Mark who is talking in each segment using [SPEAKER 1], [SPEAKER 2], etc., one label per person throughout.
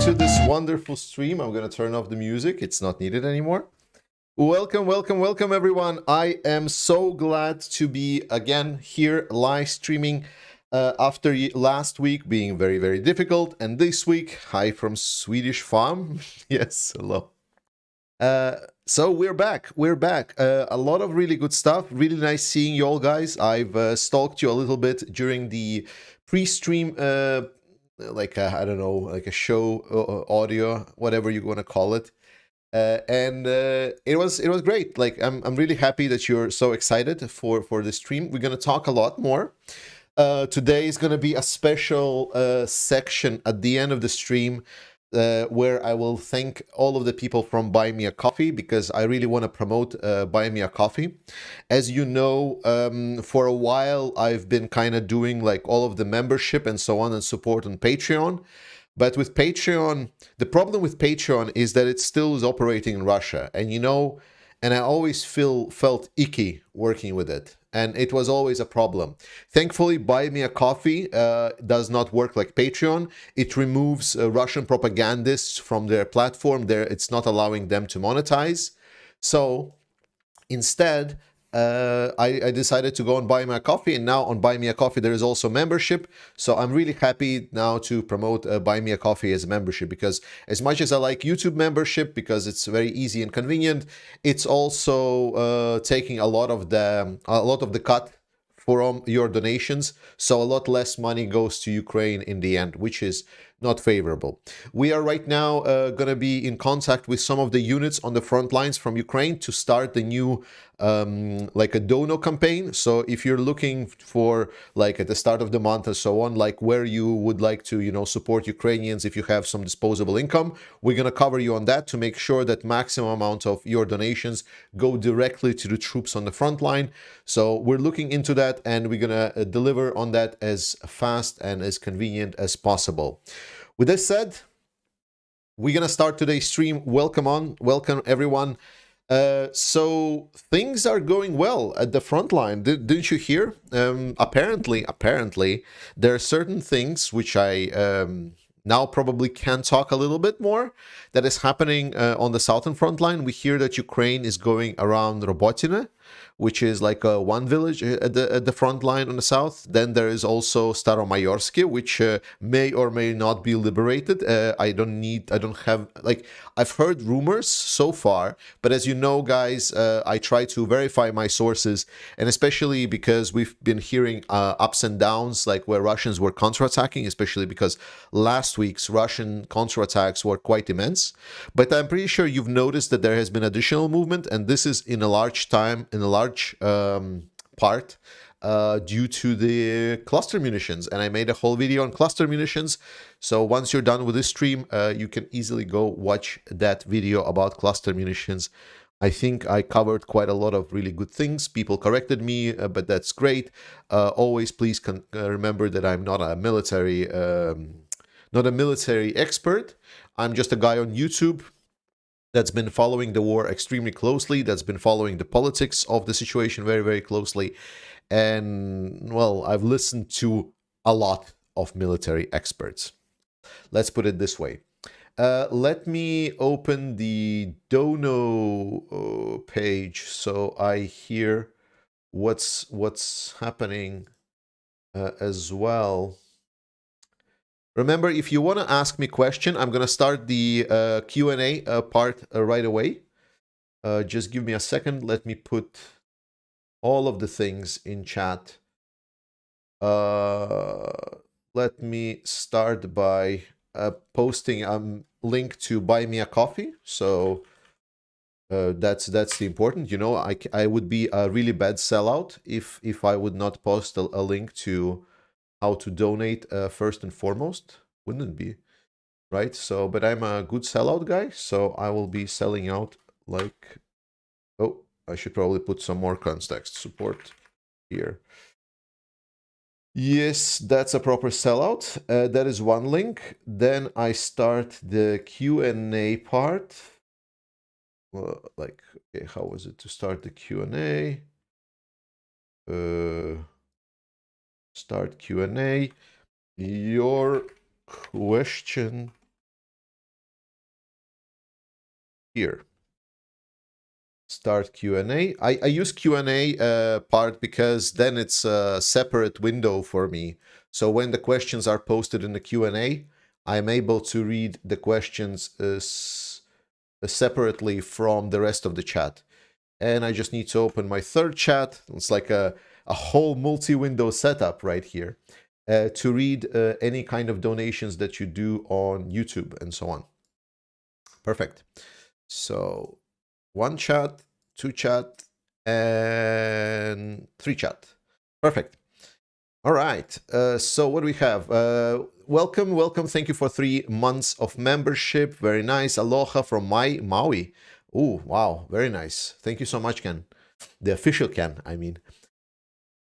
[SPEAKER 1] to this wonderful stream. I'm going to turn off the music. It's not needed anymore. Welcome, welcome, welcome, everyone. I am so glad to be again here live streaming after last week being very, very difficult. And this week, hi from Swedish farm. Yes, hello. So we're back. We're back. A lot of really good stuff. Really nice seeing you all, guys. I've stalked you a little bit during the pre-stream, like I don't know, like a show audio, whatever you want to call it. And it was great. Like I'm really happy that you're so excited for the stream. We're gonna talk a lot more. Today is gonna be a special section at the end of the stream where I will thank all of the people from Buy Me a Coffee, because I really want to promote Buy Me a Coffee. As you know, for a while I've been kind of doing like all of the membership and so on and support on Patreon. But with Patreon, the problem with Patreon is that it still is operating in Russia. And you know, and I always felt icky working with it. And it was always a problem. Thankfully, Buy Me a Coffee does not work like Patreon. It removes Russian propagandists from their platform. It's not allowing them to monetize. So instead, I decided to go and Buy Me a Coffee, and now on Buy Me a Coffee there is also membership. So I'm really happy now to promote Buy Me a Coffee as a membership, because as much as I like YouTube membership because it's very easy and convenient, it's also taking a lot of the cut from your donations, so a lot less money goes to Ukraine in the end, which is not favorable. We are right now going to be in contact with some of the units on the front lines from Ukraine to start the new like a dono campaign. So if you're looking for, like, at the start of the month and so on, like where you would like to, you know, support Ukrainians if you have some disposable income, we're going to cover you on that to make sure that maximum amount of your donations go directly to the troops on the front line. So we're looking into that, and we're going to deliver on that as fast and as convenient as possible. With this said, we're going to start today's stream. Welcome everyone. So things are going well at the front line. Didn't you hear? Apparently, there are certain things which I now probably can talk a little bit more that is happening on the southern front line. We hear that Ukraine is going around Robotine, which is like one village at the front line on the south. Then there is also Staromayorsky, which may or may not be liberated. I've heard rumors so far, but as you know, guys, I try to verify my sources, and especially because we've been hearing ups and downs, like where Russians were counterattacking, especially because last week's Russian counterattacks were quite immense. But I'm pretty sure you've noticed that there has been additional movement, and this is in a large part due to the cluster munitions. And I made a whole video on cluster munitions. So once you're done with this stream, you can easily go watch that video about cluster munitions. I think I covered quite a lot of really good things. People corrected me, but that's great. Always please remember that I'm not a military expert. I'm just a guy on YouTube that's been following the war extremely closely, that's been following the politics of the situation very, very closely. And, well, I've listened to a lot of military experts. Let's put it this way. Let me open the Dono page so I hear what's happening as well. Remember, if you want to ask me a question, I'm going to start the Q&A part right away. Just give me a second. Let me put all of the things in chat. Let me start by posting a link to Buy Me a Coffee. So that's the important. You know, I would be a really bad sellout if I would not post a link to how to donate first and foremost. Wouldn't it be? Right? So, but I'm a good sellout guy, so I will be selling out like... Oh, I should probably put some more context support here. Yes, that's a proper sellout. That is one link. Then I start the Q&A part. Okay, how was it to start the Q&A? Start Q&A. Your question here. Start Q&A. I use Q&A part because then it's a separate window for me. So when the questions are posted in the Q&A, I'm able to read the questions separately from the rest of the chat. And I just need to open my third chat. It's like a whole multi-window setup right here to read any kind of donations that you do on YouTube and so on. Perfect. So one chat, two chat, and three chat. Perfect. All right. So what do we have? Welcome, welcome. Thank you for 3 months of membership. Very nice. Aloha from Maui. Oh, wow. Very nice. Thank you so much, Ken. The official Ken, I mean.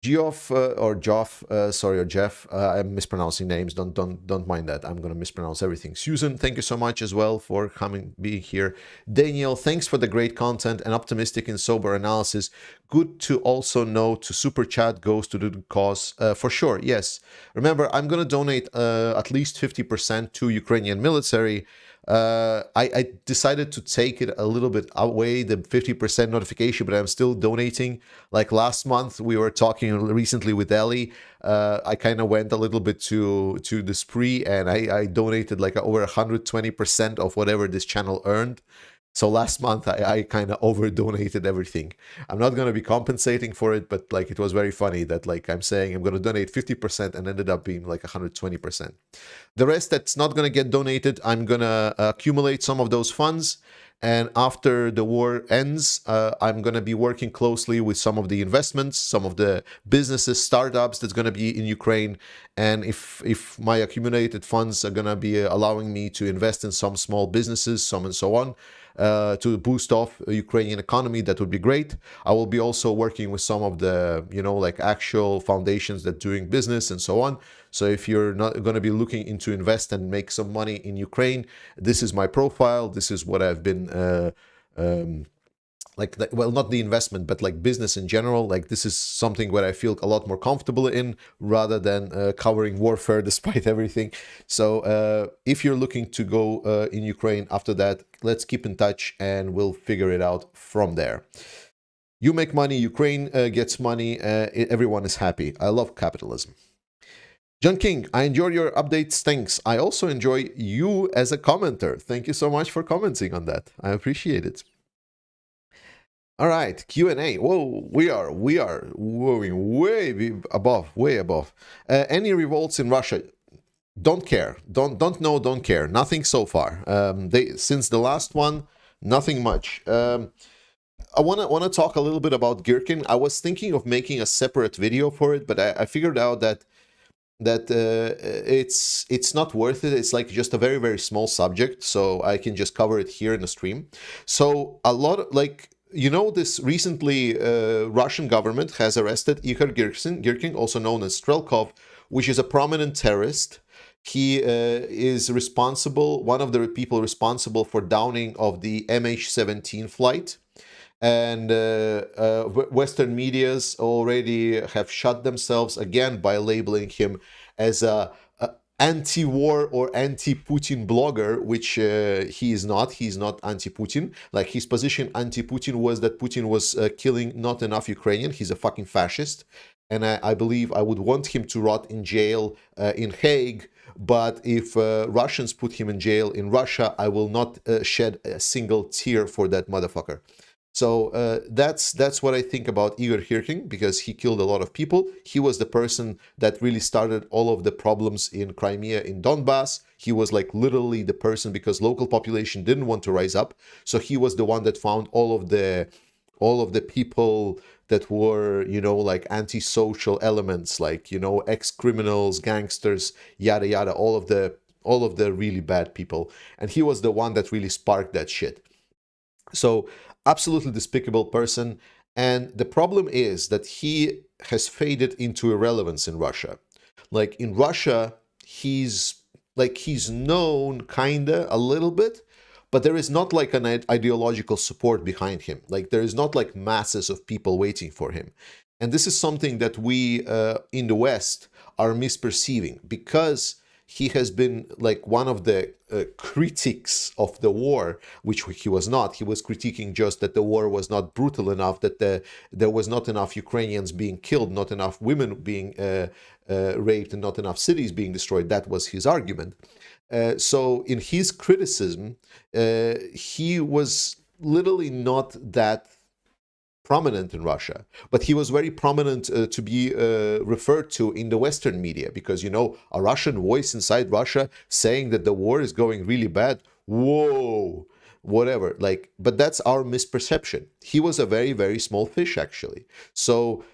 [SPEAKER 1] Geoff or Joff, sorry, or Jeff. I'm mispronouncing names. Don't mind that. I'm gonna mispronounce everything. Susan, thank you so much as well for being here. Daniel, thanks for the great content and optimistic and sober analysis. Good to also know to super chat goes to the cause for sure. Yes, remember I'm gonna donate at least 50% to Ukrainian military. I decided to take it a little bit away, the 50% notification, but I'm still donating. Like last month, we were talking recently with Ellie. I kind of went a little bit to the spree, and I donated like over 120% of whatever this channel earned. So last month I kind of over donated everything. I'm not going to be compensating for it, but like it was very funny that like I'm saying I'm going to donate 50% and ended up being like 120%. The rest that's not going to get donated, I'm going to accumulate some of those funds. And after the war ends, I'm going to be working closely with some of the investments, some of the businesses, startups that's going to be in Ukraine. And if my accumulated funds are going to be allowing me to invest in some small businesses, some and so on, to boost off the Ukrainian economy, that would be great. I will be also working with some of the, like actual foundations that doing business and so on. So if you're not going to be looking into invest and make some money in Ukraine, this is my profile. This is what I've been well, not the investment, but like business in general. Like this is something where I feel a lot more comfortable in rather than covering warfare despite everything. So if you're looking to go in Ukraine after that, let's keep in touch and we'll figure it out from there. You make money, Ukraine gets money, everyone is happy. I love capitalism. John King, I enjoy your updates. Thanks. I also enjoy you as a commenter. Thank you so much for commenting on that. I appreciate it. All right, Q&A. Whoa, we are going way above. Any revolts in Russia? Don't care. Don't know. Don't care. Nothing so far. Since the last one, nothing much. I wanna talk a little bit about Gherkin. I was thinking of making a separate video for it, but I figured out that it's not worth it. It's like just a very, very small subject, so I can just cover it here in the stream. So a lot of like, this recently Russian government has arrested Igor Gherkin, also known as Strelkov, which is a prominent terrorist. He is responsible, one of the people responsible for downing of the MH17 flight. And Western medias already have shut themselves again by labeling him as a anti-war or anti-Putin blogger, which he is not. He's not anti-Putin. Like his position anti-Putin was that Putin was killing not enough Ukrainian. He's a fucking fascist. And I believe I would want him to rot in jail in Hague. But if Russians put him in jail in Russia, I will not shed a single tear for that motherfucker. So that's what I think about Igor Gherkin, because he killed a lot of people. He was the person that really started all of the problems in Crimea, in Donbass. He was like literally the person, because local population didn't want to rise up. So he was the one that found all of the people that were, like antisocial elements, like, ex-criminals, gangsters, yada yada, all of the really bad people. And he was the one that really sparked that shit. So absolutely despicable person. And the problem is that he has faded into irrelevance in Russia. Like in Russia, he's known kinda a little bit, but there is not like an ideological support behind him. Like there is not like masses of people waiting for him. And this is something that we in the West are misperceiving, because he has been like one of the critics of the war, which he was not. He was critiquing just that the war was not brutal enough, that there was not enough Ukrainians being killed, not enough women being raped, and not enough cities being destroyed. That was his argument. So in his criticism, he was literally not that prominent in Russia, but he was very prominent to be referred to in the Western media, because, you know, a Russian voice inside Russia saying that the war is going really bad. Whoa, whatever. Like, but that's our misperception. He was a very, very small fish, actually. So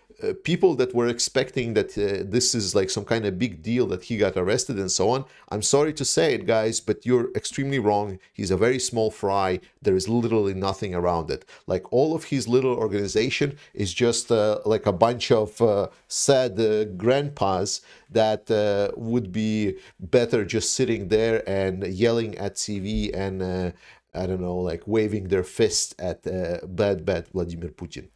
[SPEAKER 1] people that were expecting that this is like some kind of big deal that he got arrested and so on, I'm sorry to say it, guys, but you're extremely wrong. He's a very small fry. There is literally nothing around it. Like, all of his little organization is just like a bunch of sad grandpas that would be better just sitting there and yelling at TV and I don't know, like waving their fist at bad Vladimir Putin.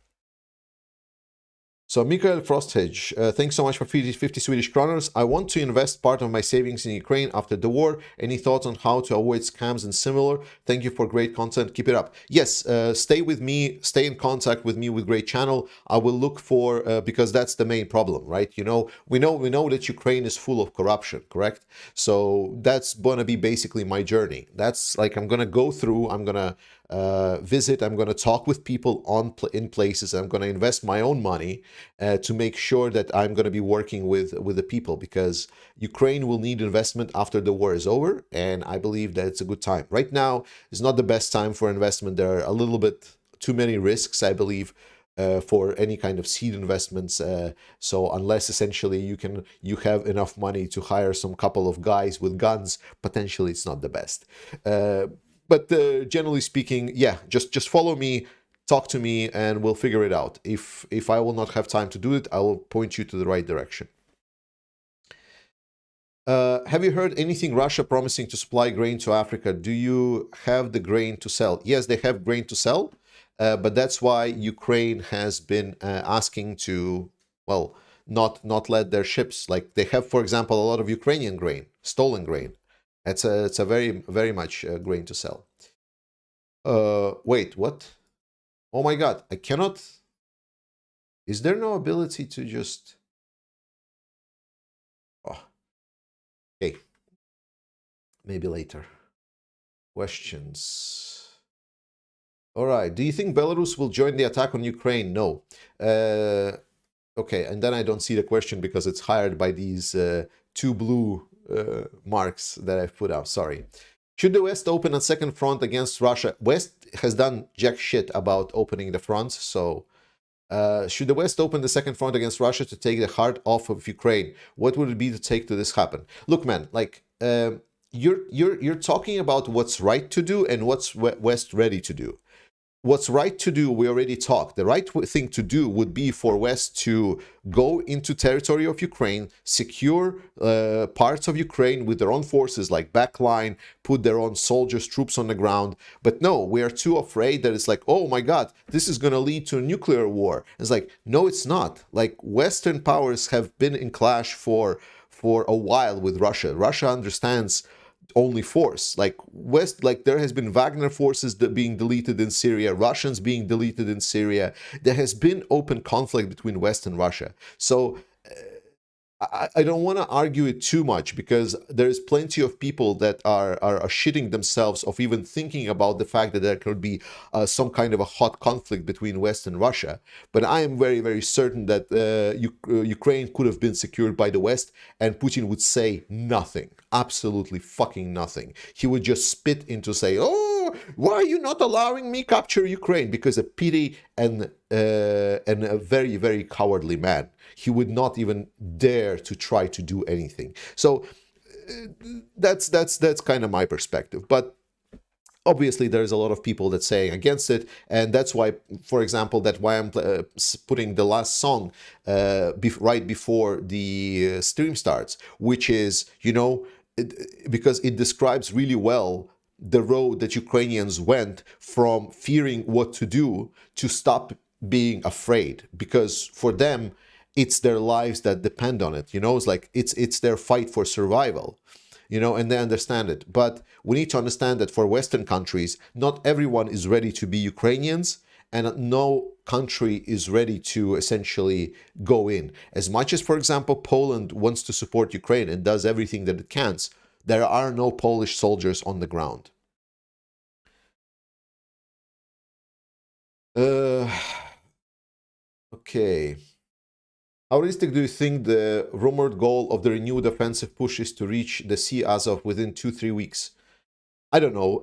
[SPEAKER 1] So Mikael Frosthedge, thanks so much for 50 Swedish kroners. I want to invest part of my savings in Ukraine after the war. Any thoughts on how to avoid scams and similar? Thank you for great content. Keep it up. Yes, stay with me. Stay in contact with me with great channel. I will look for, because that's the main problem, right? You know, we know that Ukraine is full of corruption, correct? So that's going to be basically my journey. That's like, I'm going to go through, I'm going to visit, I'm going to talk with people in places. I'm going to invest my own money to make sure that I'm going to be working with the people, because Ukraine will need investment after the war is over, and I believe that it's a good time. Right now is not the best time for investment. There are a little bit too many risks, I believe, for any kind of seed investments. So unless essentially you have enough money to hire some couple of guys with guns, potentially it's not the best. But generally speaking, yeah, just follow me, talk to me, and we'll figure it out. If I will not have time to do it, I will point you to the right direction. Have you heard anything Russia promising to supply grain to Africa? Do you have the grain to sell? Yes, they have grain to sell, but that's why Ukraine has been asking to, well, not let their ships, like they have, for example, a lot of Ukrainian grain, stolen grain. It's a very much grain to sell. Wait, what? Oh my God, I cannot. Is there no ability to just? Oh, okay. Maybe later. Questions. All right. Do you think Belarus will join the attack on Ukraine? No. Okay, and then I don't see the question because it's hired by these two blue marks that I've put out. Sorry. Should the West open a second front against Russia? West has done jack shit about opening the fronts. So should the West open the second front against Russia to take the heart off of Ukraine? What would it be to take to this happen? Look, man, like you're talking about what's right to do and what's West ready to do. What's right to do, we already talked. The right thing to do would be for West to go into territory of Ukraine, secure parts of Ukraine with their own forces, like backline, put their own soldiers, troops on the ground. But no, we are too afraid that it's like, oh my God, this is going to lead to a nuclear war. It's like, no, it's not. Like, Western powers have been in clash for a while with Russia. Russia understands only force. Like West, like there has been Wagner forces that being deleted in Syria, Russians being deleted in Syria. There has been open conflict between West and Russia. So I don't want to argue it too much, because there's plenty of people that are shitting themselves of even thinking about the fact that there could be some kind of a hot conflict between West and Russia. But I am very, very certain that Ukraine could have been secured by the West, and Putin would say nothing, absolutely fucking nothing. He would just spit into say, oh, why are you not allowing me capture Ukraine? Because a pity and a very, very cowardly man. He would not even dare to try to do anything. So that's kind of my perspective. But obviously, there's a lot of people that saying against it, and that's why, for example, that's why I'm putting the last song right before the stream starts, which is, you know, because it describes really well the road that Ukrainians went from fearing what to do to stop being afraid, because for them, it's their lives that depend on it. You know, it's like it's their fight for survival. you know, and they understand it. But we need to understand that for Western countries, not everyone is ready to be Ukrainians, and no country is ready to essentially go in. As much as, for example, Poland wants to support Ukraine and does everything that it can, there are no Polish soldiers on the ground. Okay. How realistic do you think the rumored goal of the renewed offensive push is to reach the Sea Azov within 2-3 weeks? I don't know.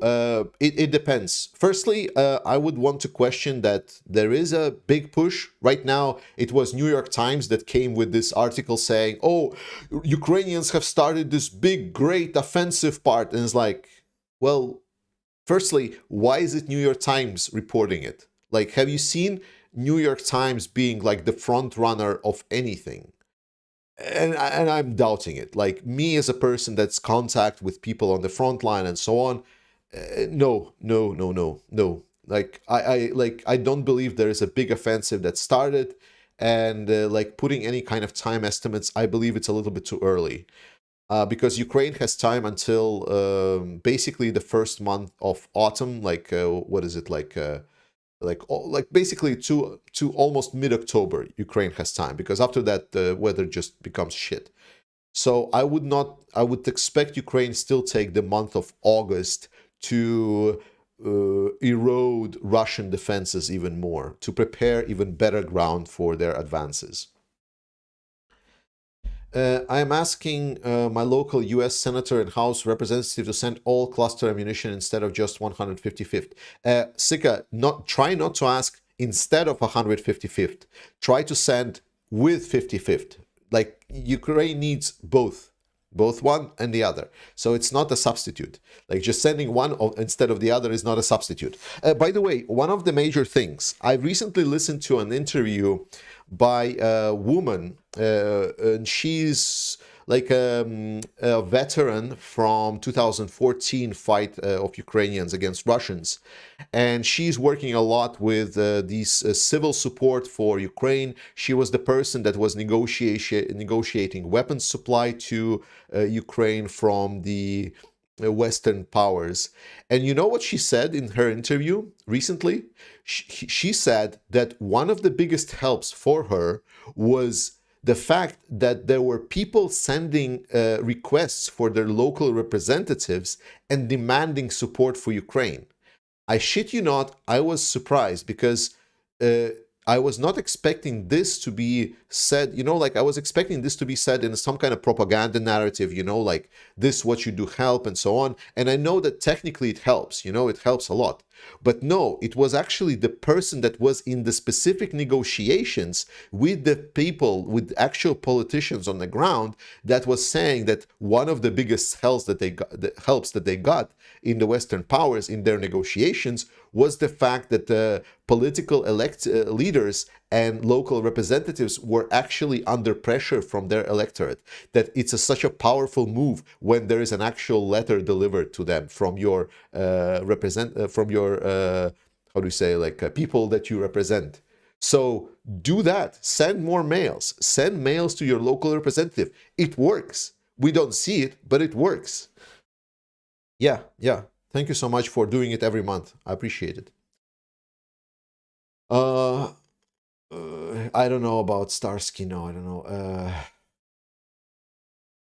[SPEAKER 1] It depends. Firstly, I would want to question that there is a big push. Right now, it was New York Times that came with this article saying, oh, Ukrainians have started this big, great offensive part. And it's like, well, firstly, why is it New York Times reporting it? Like, have you seen New York Times being like the front runner of anything? And I'm doubting it. Like, me as a person that's contact with people on the front line and so on, no. Like, I don't believe there is a big offensive that started, and like putting any kind of time estimates, I believe it's a little bit too early. Because Ukraine has time until basically the first month of autumn, like what is it, like basically to almost mid-October. Ukraine has time, because after that the weather just becomes shit. So I would expect Ukraine still take the month of August to erode Russian defenses even more, to prepare even better ground for their advances. I am asking my local US Senator and House Representative to send all cluster ammunition instead of just 155th. Sika, try not to ask instead of 155th. Try to send with 55th. Like, Ukraine needs both one and the other. So it's not a substitute. Like, just sending one instead of the other is not a substitute. By the way, one of the major things, I recently listened to an interview by a woman, and she's like a veteran from 2014 fight of Ukrainians against Russians, and she's working a lot with these civil support for Ukraine. She was the person that was negotiating weapons supply to Ukraine from the Western powers. And you know what she said in her interview recently? She said that one of the biggest helps for her was the fact that there were people sending requests for their local representatives and demanding support for Ukraine. I shit you not, I was surprised, because I was not expecting this to be said, you know, like I was expecting this to be said in some kind of propaganda narrative, you know, like this, what you do help and so on. And I know that technically it helps, you know, it helps a lot. But no, it was actually the person that was in the specific negotiations with the people, with actual politicians on the ground, that was saying that one of the biggest helps that they got in the Western powers in their negotiations was the fact that the political leaders and local representatives were actually under pressure from their electorate. That it's such a powerful move when there is an actual letter delivered to them from your how do you say, like people that you represent. So do that. Send more mails. Send mails to your local representative. It works. We don't see it, but it works. Yeah. Thank you so much for doing it every month. I appreciate it. I don't know about Starsky. No, I don't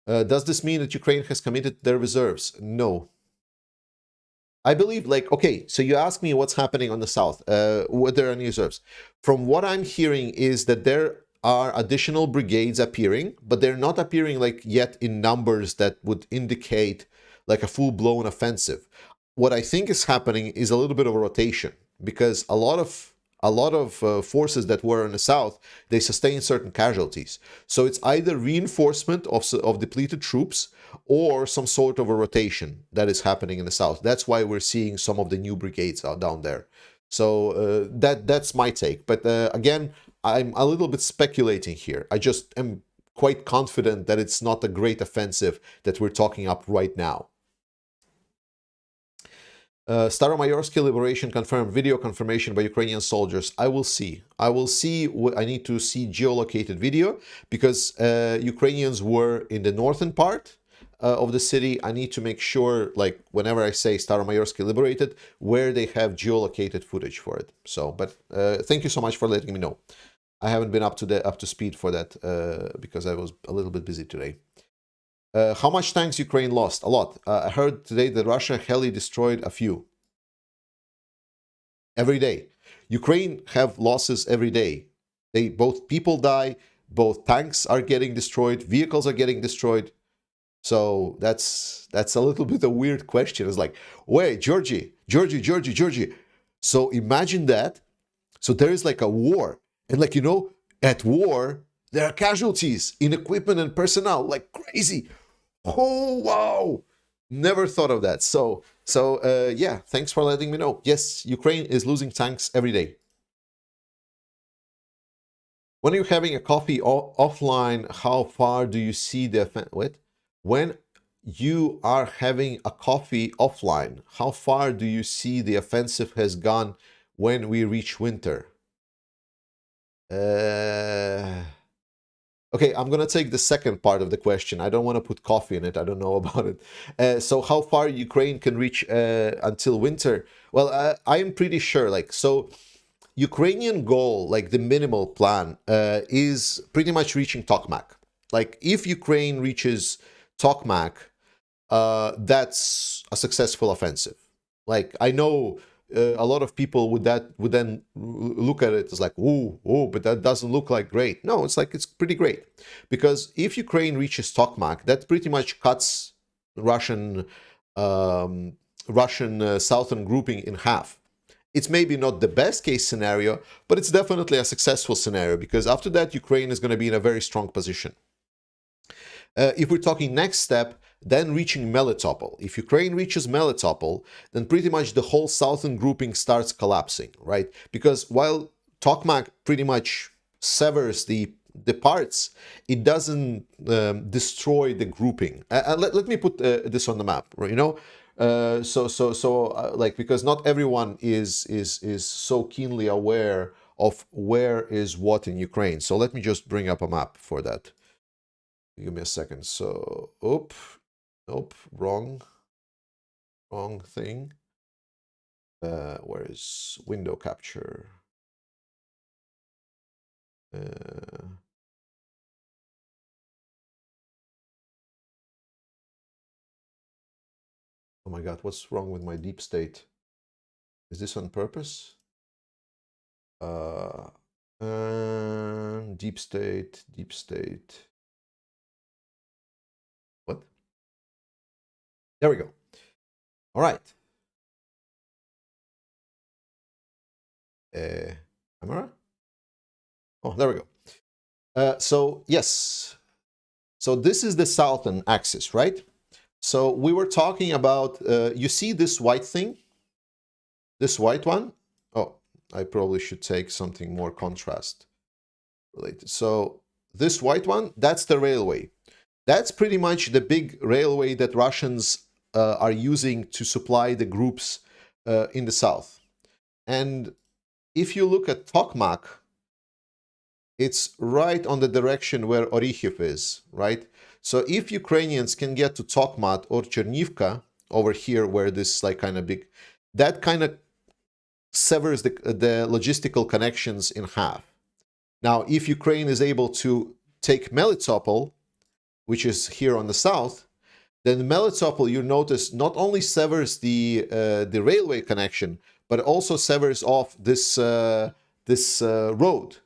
[SPEAKER 1] know. Does this mean that Ukraine has committed their reserves? No. I believe, like, okay, so you ask me what's happening on the south. Were there any reserves? From what I'm hearing is that there are additional brigades appearing, but they're not appearing like yet in numbers that would indicate like a full-blown offensive. What I think is happening is a little bit of a rotation, because a lot of forces that were in the south, they sustained certain casualties. So it's either reinforcement of depleted troops or some sort of a rotation that is happening in the south. That's why we're seeing some of the new brigades out down there. So that's my take. But again, I'm a little bit speculating here. I just am quite confident that it's not a great offensive that we're talking up right now. Staromayorsky liberation confirmed. Video confirmation by Ukrainian soldiers. I will see. I need to see geolocated video, because Ukrainians were in the northern part. of the city, I need to make sure, like whenever I say Staromayorsk liberated, where they have geolocated footage for it. So, but thank you so much for letting me know. I haven't been up to speed for that because I was a little bit busy today. How much tanks Ukraine lost? A lot. I heard today that Russia heli destroyed a few. Every day. Ukraine have losses every day. Both people die, both tanks are getting destroyed, vehicles are getting destroyed. So that's a little bit a weird question. It's like, wait, Georgie. So imagine that. So there is like a war. And like, at war, there are casualties in equipment and personnel, like crazy. Oh, wow. Never thought of that. So yeah, thanks for letting me know. Yes, Ukraine is losing tanks every day. When you're having a coffee offline, how far do you see the when you are having a coffee offline, how far do you see the offensive has gone when we reach winter? Okay, I'm gonna take the second part of the question. I don't want to put coffee in it. I don't know about it. So how far Ukraine can reach until winter? Well, I am pretty sure. Like, so Ukrainian goal, like the minimal plan, is pretty much reaching Tokmak. Like, if Ukraine reaches Tokmak, that's a successful offensive. Like, I know a lot of people would then look at it as like, oh, but that doesn't look like great. No, it's like, it's pretty great, because if Ukraine reaches Tokmak, that pretty much cuts Russian southern grouping in half. It's maybe not the best case scenario, but it's definitely a successful scenario, because after that, Ukraine is going to be in a very strong position. If we're talking next step, then reaching Melitopol. If Ukraine reaches Melitopol, then pretty much the whole southern grouping starts collapsing, right? Because while Tokmak pretty much severs the parts, it doesn't destroy the grouping. Let me put this on the map, right? Like, because not everyone is so keenly aware of where is what in Ukraine. So let me just bring up a map for that. Give me a second. So, nope, wrong thing. Where is window capture? Oh my God, what's wrong with my deep state? Is this on purpose? Deep state. What? There we go. All right. Camera? Oh, there we go. So yes. So this is the southern axis, right? So we were talking about, you see this white thing? This white one? Oh, I probably should take something more contrast related. So this white one, that's the railway. That's pretty much the big railway that Russians are using to supply the groups in the south. And if you look at Tokmak, it's right on the direction where Orikhiv is, right? So if Ukrainians can get to Tokmat or Chernivka, over here where this like kind of big, that kind of severs the logistical connections in half. Now, if Ukraine is able to take Melitopol, which is here on the south, then Melitopol, you notice, not only severs the railway connection, but also severs off this road.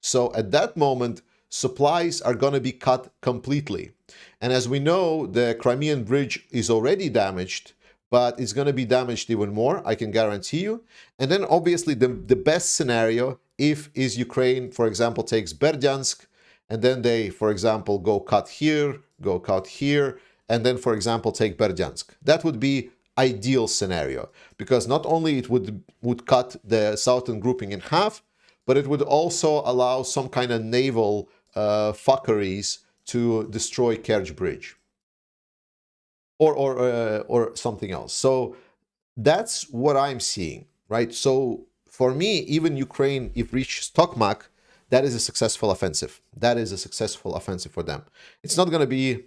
[SPEAKER 1] So at that moment, supplies are going to be cut completely. And as we know, the Crimean bridge is already damaged, but it's going to be damaged even more, I can guarantee you. And then obviously the best scenario is Ukraine, for example, takes Berdyansk, and then they, for example, go cut here, and then, for example, take Berdyansk. That would be ideal scenario, because not only it would cut the southern grouping in half, but it would also allow some kind of naval fuckeries to destroy Kerch Bridge or something else. So that's what I'm seeing, right? So for me, even Ukraine, if reaches Tokmak, that is a successful offensive. That is a successful offensive for them. It's not going to be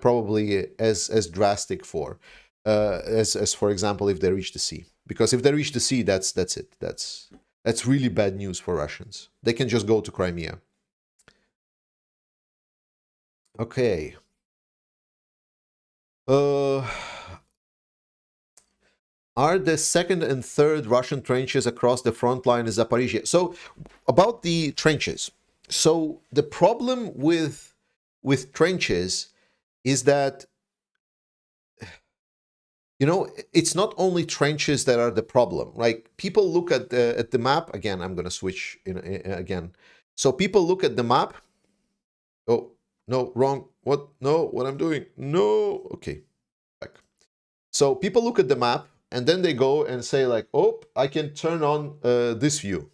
[SPEAKER 1] probably as drastic for as for example if they reach the sea, because if they reach the sea, that's it. That's really bad news for Russians. They can just go to Crimea. Okay. Are the second and third Russian trenches across the front line in Zaporizhia? So, about the trenches. So, the problem with trenches is that, you know, it's not only trenches that are the problem. Like, people look at the map. Again, I'm going to switch again. So, people look at the map. Oh, no, wrong. What? No, what I'm doing? No. Okay, back. So, people look at the map, and then they go and say like, oh, I can turn on this view.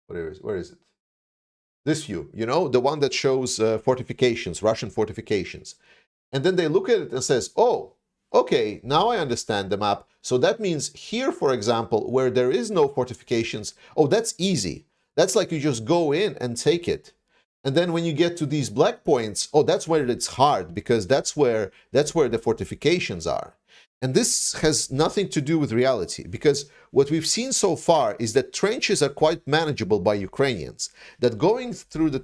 [SPEAKER 1] Where is it? This view, you know, the one that shows fortifications, Russian fortifications. And then they look at it and says, oh, okay, now I understand the map. So that means here, for example, where there is no fortifications, oh, that's easy. That's like you just go in and take it. And then when you get to these black points, oh, that's where it's hard, because that's where the fortifications are. And this has nothing to do with reality, because what we've seen so far is that trenches are quite manageable by Ukrainians. That going through the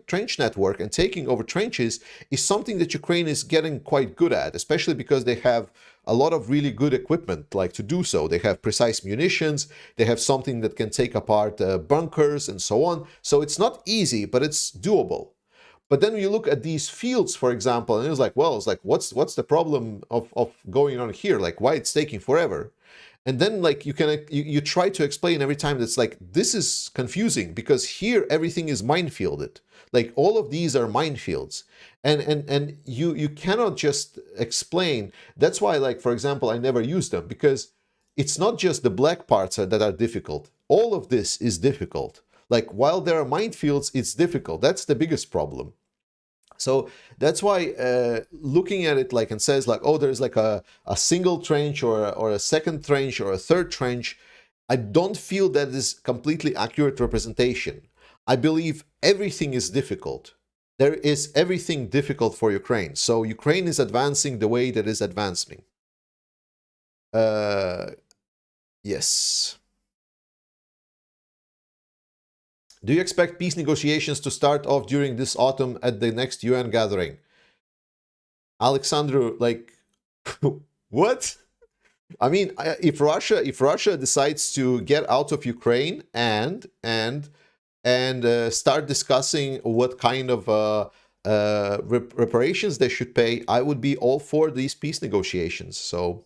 [SPEAKER 1] trench network and taking over trenches is something that Ukraine is getting quite good at, especially because they have a lot of really good equipment like to do so. They have precise munitions, they have something that can take apart bunkers and so on. So it's not easy, but it's doable. But then you look at these fields, for example, and it's like, well, it's like, what's the problem of going on here? Like, why it's taking forever? And then like you try to explain every time that's like, this is confusing because here everything is minefielded. Like all of these are minefields. And you cannot just explain. That's why, like, for example, I never use them, because it's not just the black parts that are difficult. All of this is difficult. Like, while there are minefields, it's difficult. That's the biggest problem. So that's why looking at it like and says like, oh, there's like a single trench or a second trench or a third trench, I don't feel that is completely accurate representation. I believe everything is difficult. There is everything difficult for Ukraine. So Ukraine is advancing the way that is advancing. Yes. Do you expect peace negotiations to start off during this autumn at the next UN gathering? Alexandru, like, what? I mean, if Russia decides to get out of Ukraine and start discussing what kind of reparations they should pay, I would be all for these peace negotiations. So,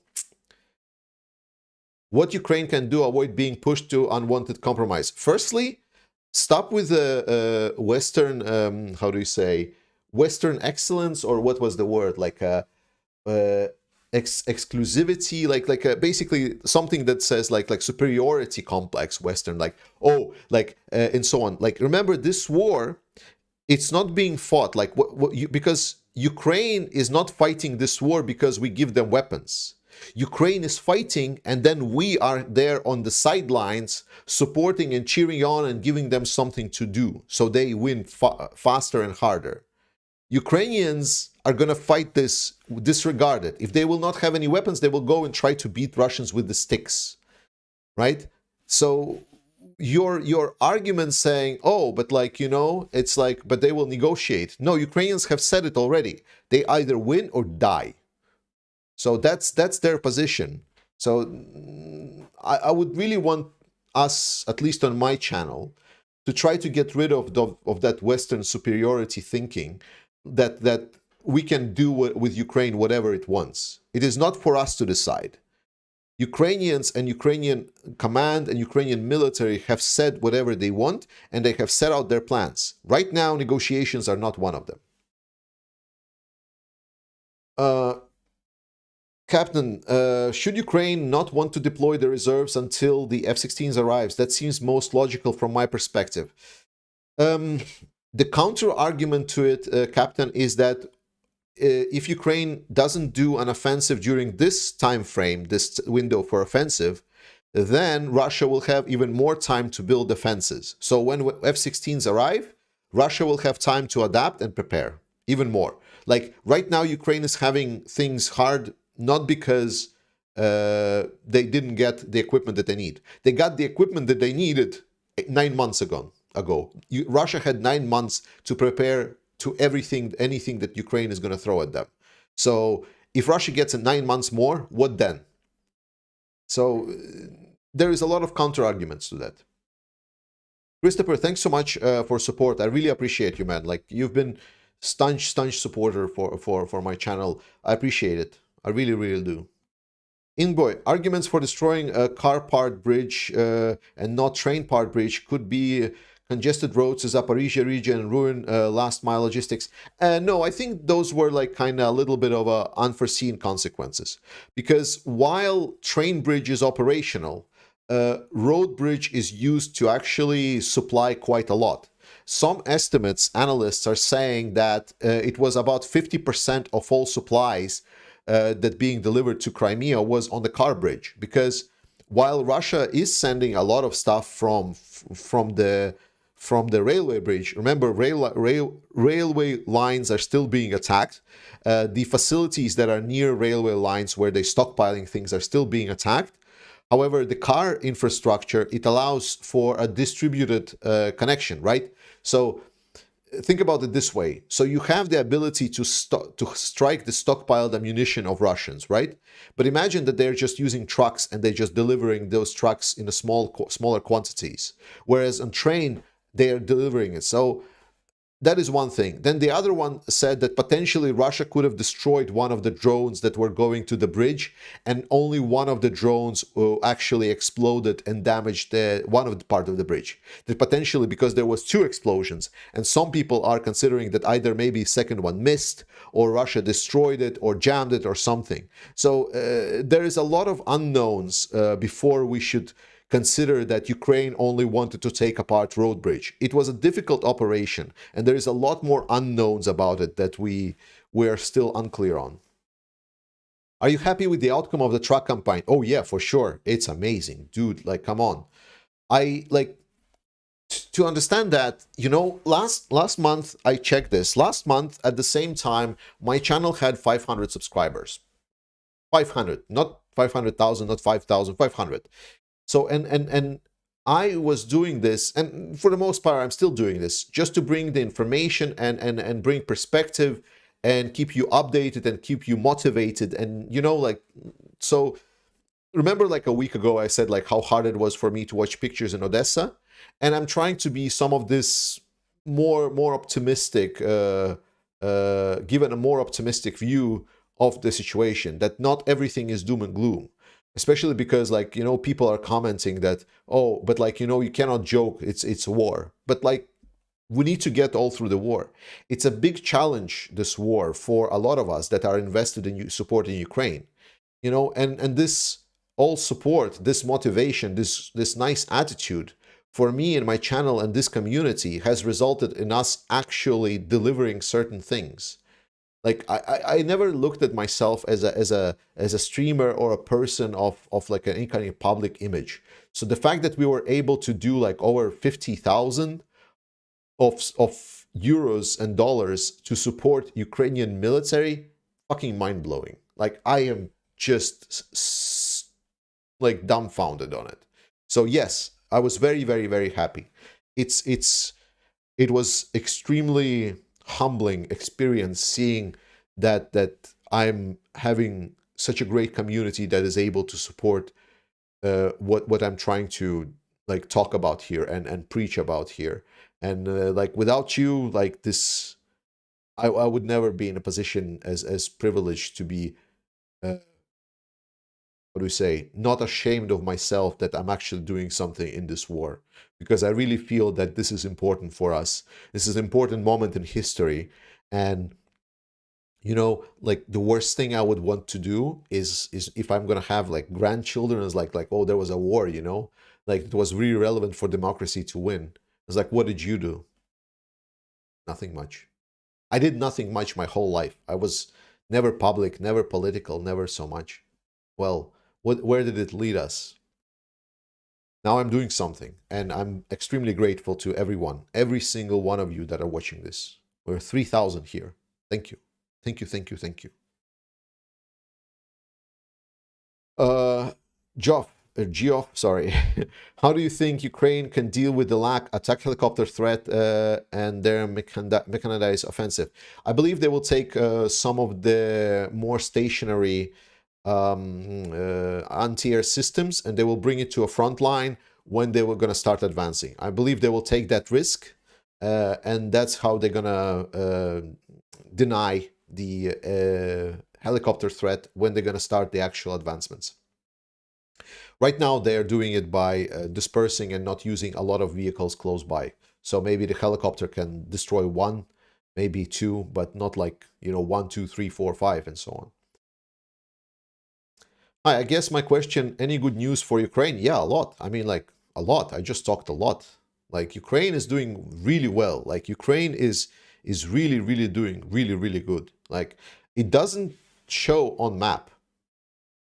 [SPEAKER 1] what Ukraine can do, avoid being pushed to unwanted compromise. Firstly, stop with the Western, how do you say, Western excellence, or what was the word, like exclusivity, like basically something that says like superiority complex, Western, like, oh, like and so on. Like, remember, this war, it's not being fought like because Ukraine is not fighting this war because we give them weapons. Ukraine is fighting, and then we are there on the sidelines supporting and cheering on and giving them something to do so they win faster and harder. Ukrainians are going to fight this disregarded. If they will not have any weapons, they will go and try to beat Russians with the sticks, right? So your argument saying, oh, but like, you know, it's like, but they will negotiate. No, Ukrainians have said it already. They either win or die. So that's their position. So I would really want us, at least on my channel, to try to get rid of that Western superiority thinking that we can do with Ukraine whatever it wants. It is not for us to decide. Ukrainians and Ukrainian command and Ukrainian military have said whatever they want, and they have set out their plans. Right now, negotiations are not one of them. Captain, should Ukraine not want to deploy the reserves until the F-16s arrives? That seems most logical from my perspective. The counter argument to it, Captain, is that if Ukraine doesn't do an offensive during this time frame, this window for offensive, then Russia will have even more time to build defenses. So when F-16s arrive, Russia will have time to adapt and prepare even more. Like right now, Ukraine is having things hard not because they didn't get the equipment that they need. They got the equipment that they needed 9 months ago. Russia had 9 months to prepare to anything that Ukraine is going to throw at them. So if Russia gets 9 months more, what then? So there is a lot of counter arguments to that. Christopher, thanks so much for support. I really appreciate you, man. Like you've been staunch supporter for my channel. I appreciate it. I really, really do. Inboy, arguments for destroying a car part bridge and not train part bridge could be congested roads to Zaporizhia region, ruin last mile logistics. No, I think those were like kind of a little bit of unforeseen consequences. Because while train bridge is operational, road bridge is used to actually supply quite a lot. Some estimates, analysts are saying that it was about 50% of all supplies that being delivered to Crimea was on the car bridge, because while Russia is sending a lot of stuff from the railway bridge, remember railway lines are still being attacked. The facilities that are near railway lines where they're stockpiling things are still being attacked. However, the car infrastructure, it allows for a distributed connection, right? So think about it this way. So you have the ability to strike the stockpiled ammunition of Russians, right? But imagine that they're just using trucks and they're just delivering those trucks in a smaller quantities. Whereas on train, they are delivering it. So that is one thing. Then the other one said that potentially Russia could have destroyed one of the drones that were going to the bridge, and only one of the drones actually exploded and damaged one of the part of the bridge. That potentially, because there was 2 explosions, and some people are considering that either maybe second one missed, or Russia destroyed it, or jammed it, or something. So there is a lot of unknowns before we should consider that Ukraine only wanted to take apart road bridge. It was a difficult operation, and there is a lot more unknowns about it that we are still unclear on. Are you happy with the outcome of the truck campaign? Oh yeah, for sure. It's amazing, dude. Like, come on. I like to understand that, you know, last month I checked this. Last month at the same time, my channel had 500 subscribers. 500, not 500,000, not 5,000, 500. So, and I was doing this, and for the most part, I'm still doing this, just to bring the information and bring perspective and keep you updated and keep you motivated. And, you know, like, so remember like a week ago, I said like how hard it was for me to watch pictures in Odessa. And I'm trying to be some of this more optimistic, given a more optimistic view of the situation, that not everything is doom and gloom. Especially because, like, you know, people are commenting that, oh, but like, you know, you cannot joke, it's war. But like, we need to get all through the war. It's a big challenge, this war, for a lot of us that are invested in supporting Ukraine. You know, and this all support, this motivation, this nice attitude for me and my channel and this community has resulted in us actually delivering certain things. Like I never looked at myself as a streamer or a person of like any kind of public image. So the fact that we were able to do like over 50,000 of euros and dollars to support Ukrainian military, fucking mind blowing. Like I am just like dumbfounded on it. So yes, I was very happy. It was extremely humbling experience seeing that I'm having such a great community that is able to support what I'm trying to like talk about here and preach about here. And like without you, like this, I would never be in a position as privileged to be what do we say, not ashamed of myself that I'm actually doing something in this war, because I really feel that this is important for us. This is an important moment in history. And you know, like the worst thing I would want to do is if I'm gonna have like grandchildren, is like oh, there was a war, you know, like it was really relevant for democracy to win. It's like, what did you do? Nothing much. I did nothing much my whole life. I was never public, never political, never so much. Well, where did it lead us? Now I'm doing something, and I'm extremely grateful to everyone, every single one of you that are watching this. We're 3,000 here. Thank you. Thank you, thank you, thank you. Geoff, sorry. How do you think Ukraine can deal with the lack attack helicopter threat and their mechanized offensive? I believe they will take some of the more stationary anti-air systems and they will bring it to a front line when they were going to start advancing. I believe they will take that risk and that's how they're going to deny the helicopter threat when they're going to start the actual advancements. Right now, they're doing it by dispersing and not using a lot of vehicles close by. So maybe the helicopter can destroy one, maybe two, but not like, 1, 2, 3, 4, 5, and so on. Hi, I guess my question, any good news for Ukraine? Yeah, a lot. I mean, like, a lot. I just talked a lot. Like, Ukraine is doing really well. Like, Ukraine is really, really doing really, really good. Like, it doesn't show on map,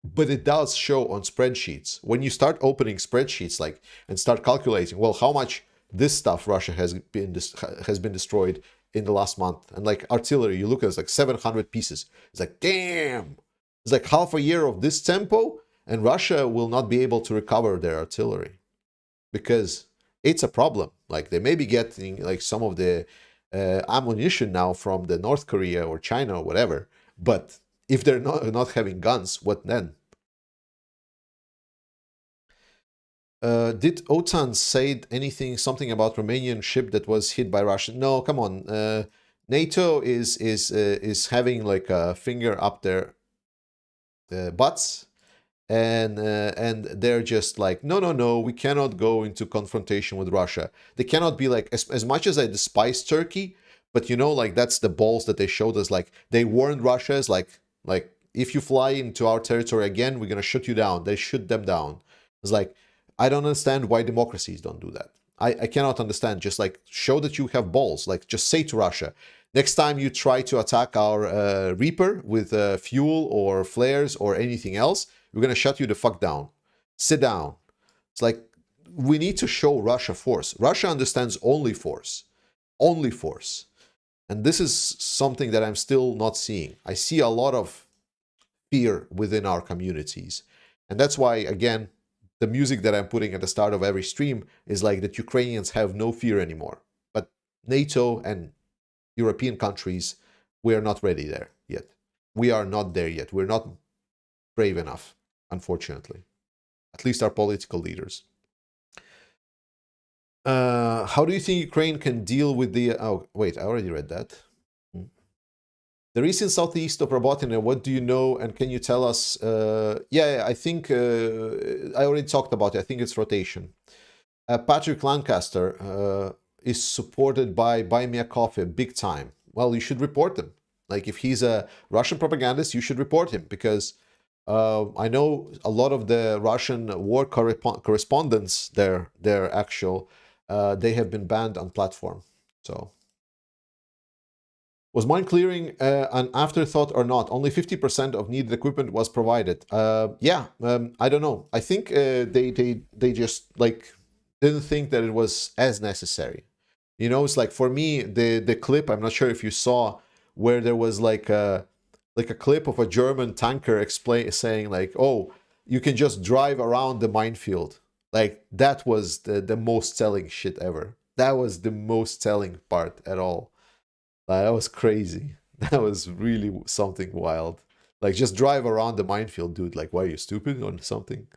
[SPEAKER 1] but it does show on spreadsheets. When you start opening spreadsheets, like, and start calculating, well, how much this stuff Russia has been destroyed in the last month, and like artillery, you look at it's like 700 pieces. It's like, damn, it's like half a year of this tempo, and Russia will not be able to recover their artillery because it's a problem. Like they may be getting like some of the ammunition now from the North Korea or China or whatever, but if they're not having guns, what then? Did OTAN say something about Romanian ship that was hit by Russia? No, come on. NATO is having like a finger up their butts, and they're just like, no, we cannot go into confrontation with Russia. They cannot be like, as much as I despise Turkey, but like that's the balls that they showed us. Like they warned Russia, is like if you fly into our territory again, we're gonna shoot you down. They shoot them down. It's like, I don't understand why democracies don't do that. I cannot understand. Just like show that you have balls. Like just say to Russia, next time you try to attack our Reaper with fuel or flares or anything else, we're gonna shut you the fuck down. Sit down. It's like we need to show Russia force. Russia understands only force. Only force. And this is something that I'm still not seeing. I see a lot of fear within our communities. And that's why, again, the music that I'm putting at the start of every stream is like that Ukrainians have no fear anymore. But NATO and European countries, we are not ready there yet. We are not there yet. We're not brave enough, unfortunately. At least our political leaders. How do you think Ukraine can deal with the... Oh, wait, I already read that. The region southeast of Robotina, what do you know and can you tell us? Yeah, I think I already talked about it. I think it's rotation. Patrick Lancaster is supported by Buy Me a Coffee big time. Well, you should report him. Like if he's a Russian propagandist, you should report him because I know a lot of the Russian war correspondents, their actual, they have been banned on platform. So... Was mine clearing an afterthought or not? Only 50% of needed equipment was provided. Yeah, I don't know. I think they just like didn't think that it was as necessary. It's like for me the clip. I'm not sure if you saw where there was like a clip of a German tanker saying like, "Oh, you can just drive around the minefield." Like that was the most telling shit ever. That was the most telling part at all. That was crazy. That was really something wild. Like, just drive around the minefield, dude. Like, why are you stupid or something?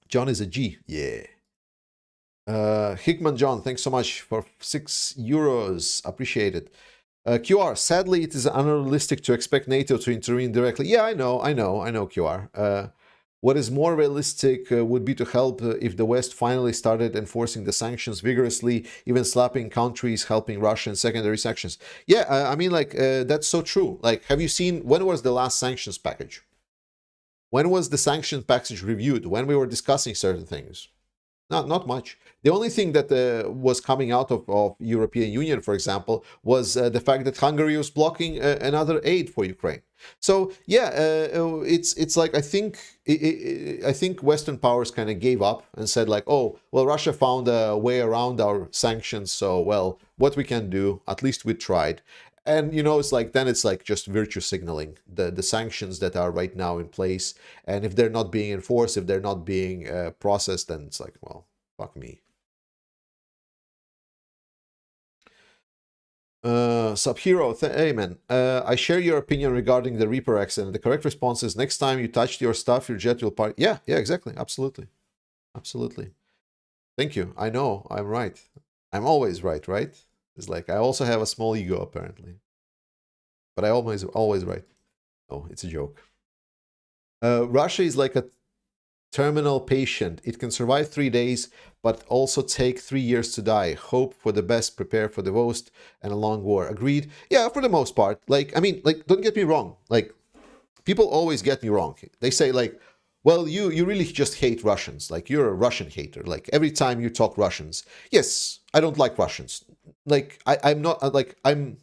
[SPEAKER 1] John is a G. Yeah. Hickman John, thanks so much for €6. Appreciate it. QR, sadly, it is unrealistic to expect NATO to intervene directly. Yeah, I know, QR. What is more realistic would be to help if the West finally started enforcing the sanctions vigorously, even slapping countries, helping Russia in secondary sanctions. Yeah, I mean, like, that's so true. Like, have you seen, when was the last sanctions package? When was the sanctions package reviewed? When we were discussing certain things? Not much. The only thing that was coming out of European Union, for example, was the fact that Hungary was blocking another aid for Ukraine. So yeah, it's like I think Western powers kind of gave up and said like, oh well, Russia found a way around our sanctions, so well, what we can do, at least we tried. And it's like, then it's like just virtue signaling the sanctions that are right now in place, and if they're not being enforced, if they're not being processed, then it's like, well, fuck me. Sub-Hero, hey man, I share your opinion regarding the Reaper accident. The correct response is, next time you touch your stuff, your jet will part. Yeah, exactly. Absolutely. Thank you. I know, I'm right. I'm always right? It's like, I also have a small ego, apparently. But I always right. Oh, it's a joke. Russia is like a terminal patient. It can survive 3 days, but also take 3 years to die. Hope for the best, prepare for the worst, and a long war. Agreed? Yeah, for the most part. Like, I mean, like, don't get me wrong. Like, people always get me wrong. They say, like, well, you really just hate Russians. Like, you're a Russian hater. Like, every time you talk Russians. Yes, I don't like Russians. Like, I'm not, like, I'm...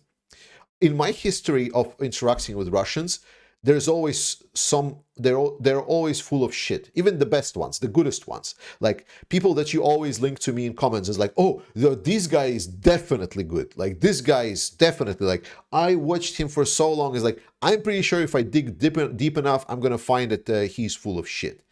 [SPEAKER 1] In my history of interacting with Russians, there's always they're always full of shit. Even the best ones, the goodest ones. Like, people that you always link to me in comments is like, oh, this guy is definitely good. Like, this guy is definitely, like, I watched him for so long. It's like, I'm pretty sure if I dig deep enough, I'm going to find that he's full of shit.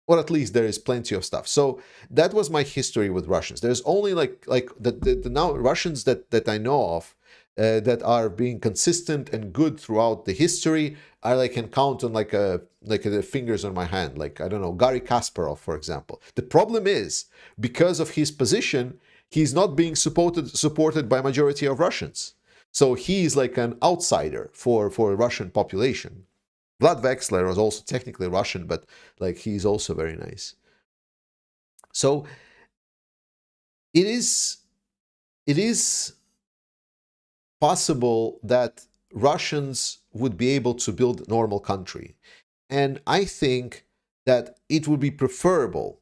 [SPEAKER 1] Or at least there is plenty of stuff. So that was my history with Russians. There's only like the now Russians that I know of that are being consistent and good throughout the history. I like can count on like the fingers on my hand. Like, I don't know, Garry Kasparov, for example. The problem is, because of his position, he's not being supported by majority of Russians. So he's like an outsider for a Russian population. Vlad Vexler was also technically Russian, but like, he's also very nice. So it is possible that Russians would be able to build a normal country. And I think that it would be preferable.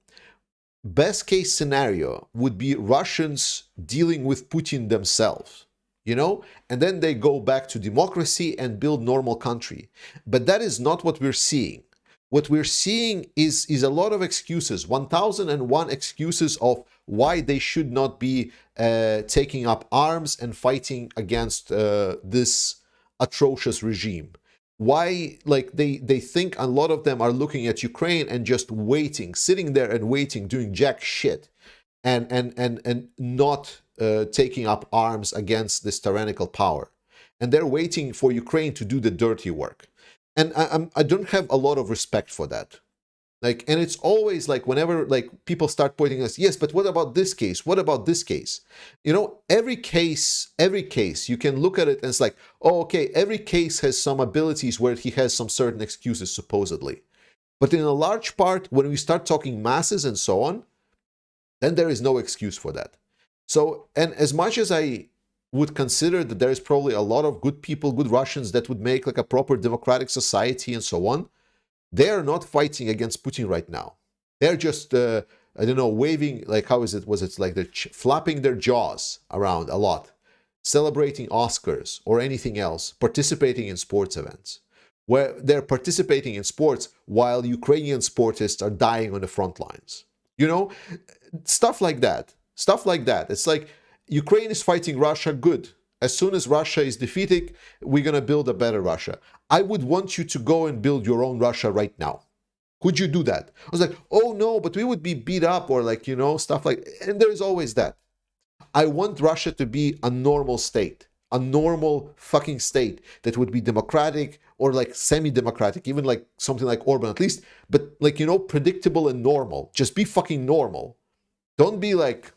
[SPEAKER 1] Best case scenario would be Russians dealing with Putin themselves. And then they go back to democracy and build normal country. But that is not what we're seeing. What we're seeing is a lot of excuses, 1001 excuses of why they should not be taking up arms and fighting against this atrocious regime. Why, like, they think a lot of them are looking at Ukraine and just waiting, sitting there and waiting, doing jack shit, and not taking up arms against this tyrannical power. And they're waiting for Ukraine to do the dirty work. And I don't have a lot of respect for that. Like, and it's always like, whenever like people start pointing us, yes, but what about this case? What about this case? Every case, you can look at it and it's like, oh, okay, every case has some abilities where he has some certain excuses, supposedly. But in a large part, when we start talking masses and so on, then there is no excuse for that. So, and as much as I would consider that there is probably a lot of good people, good Russians that would make like a proper democratic society and so on, they are not fighting against Putin right now. They're just, I don't know, waving, like, how is it? Was it like they're flapping their jaws around a lot, celebrating Oscars or anything else, participating in sports events, where they're participating in sports while Ukrainian sportists are dying on the front lines. Stuff like that. It's like, Ukraine is fighting Russia, good. As soon as Russia is defeated, we're going to build a better Russia. I would want you to go and build your own Russia right now. Could you do that? I was like, oh no, but we would be beat up, or like, stuff like, and there's always that. I want Russia to be a normal state, a normal fucking state that would be democratic or like semi-democratic, even like something like Orban at least, but like, predictable and normal. Just be fucking normal. Don't be like,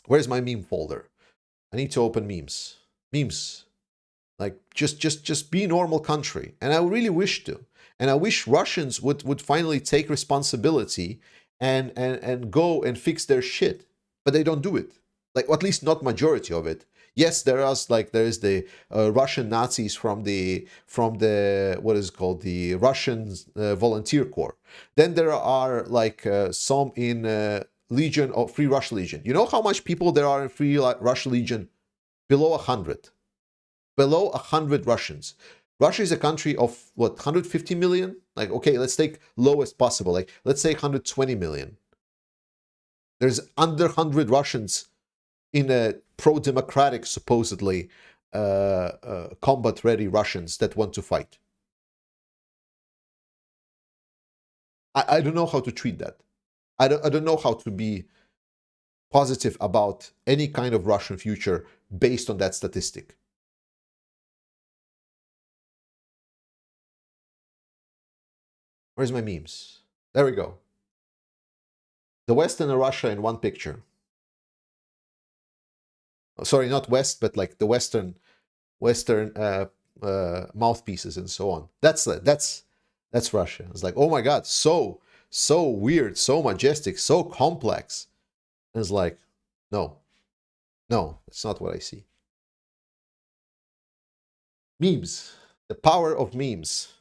[SPEAKER 1] where's my meme folder? I need to open memes. Like, just be a normal country. And I really wish to. And I wish Russians would finally take responsibility and go and fix their shit. But they don't do it. Like, or at least not majority of it. Yes, there is the Russian Nazis from the what is it called, the Russian Volunteer Corps. Then there are like some in Legion or Free Russia Legion. You know how much people there are in Free Russia Legion? Below 100. Below 100 Russians. Russia is a country of what, 150 million? Like, okay, let's take lowest possible. Like, let's say 120 million. There's under 100 Russians in a pro-democratic, supposedly, combat-ready Russians that want to fight. I don't know how to treat that. I don't know how to be positive about any kind of Russian future based on that statistic. Where's my memes? There we go. The West and Russia in one picture. Sorry, not West, but like the Western mouthpieces and so on. That's Russia. It's like, oh my God, so weird, so majestic, so complex. And it's like, no, it's not what I see. Memes, the power of memes.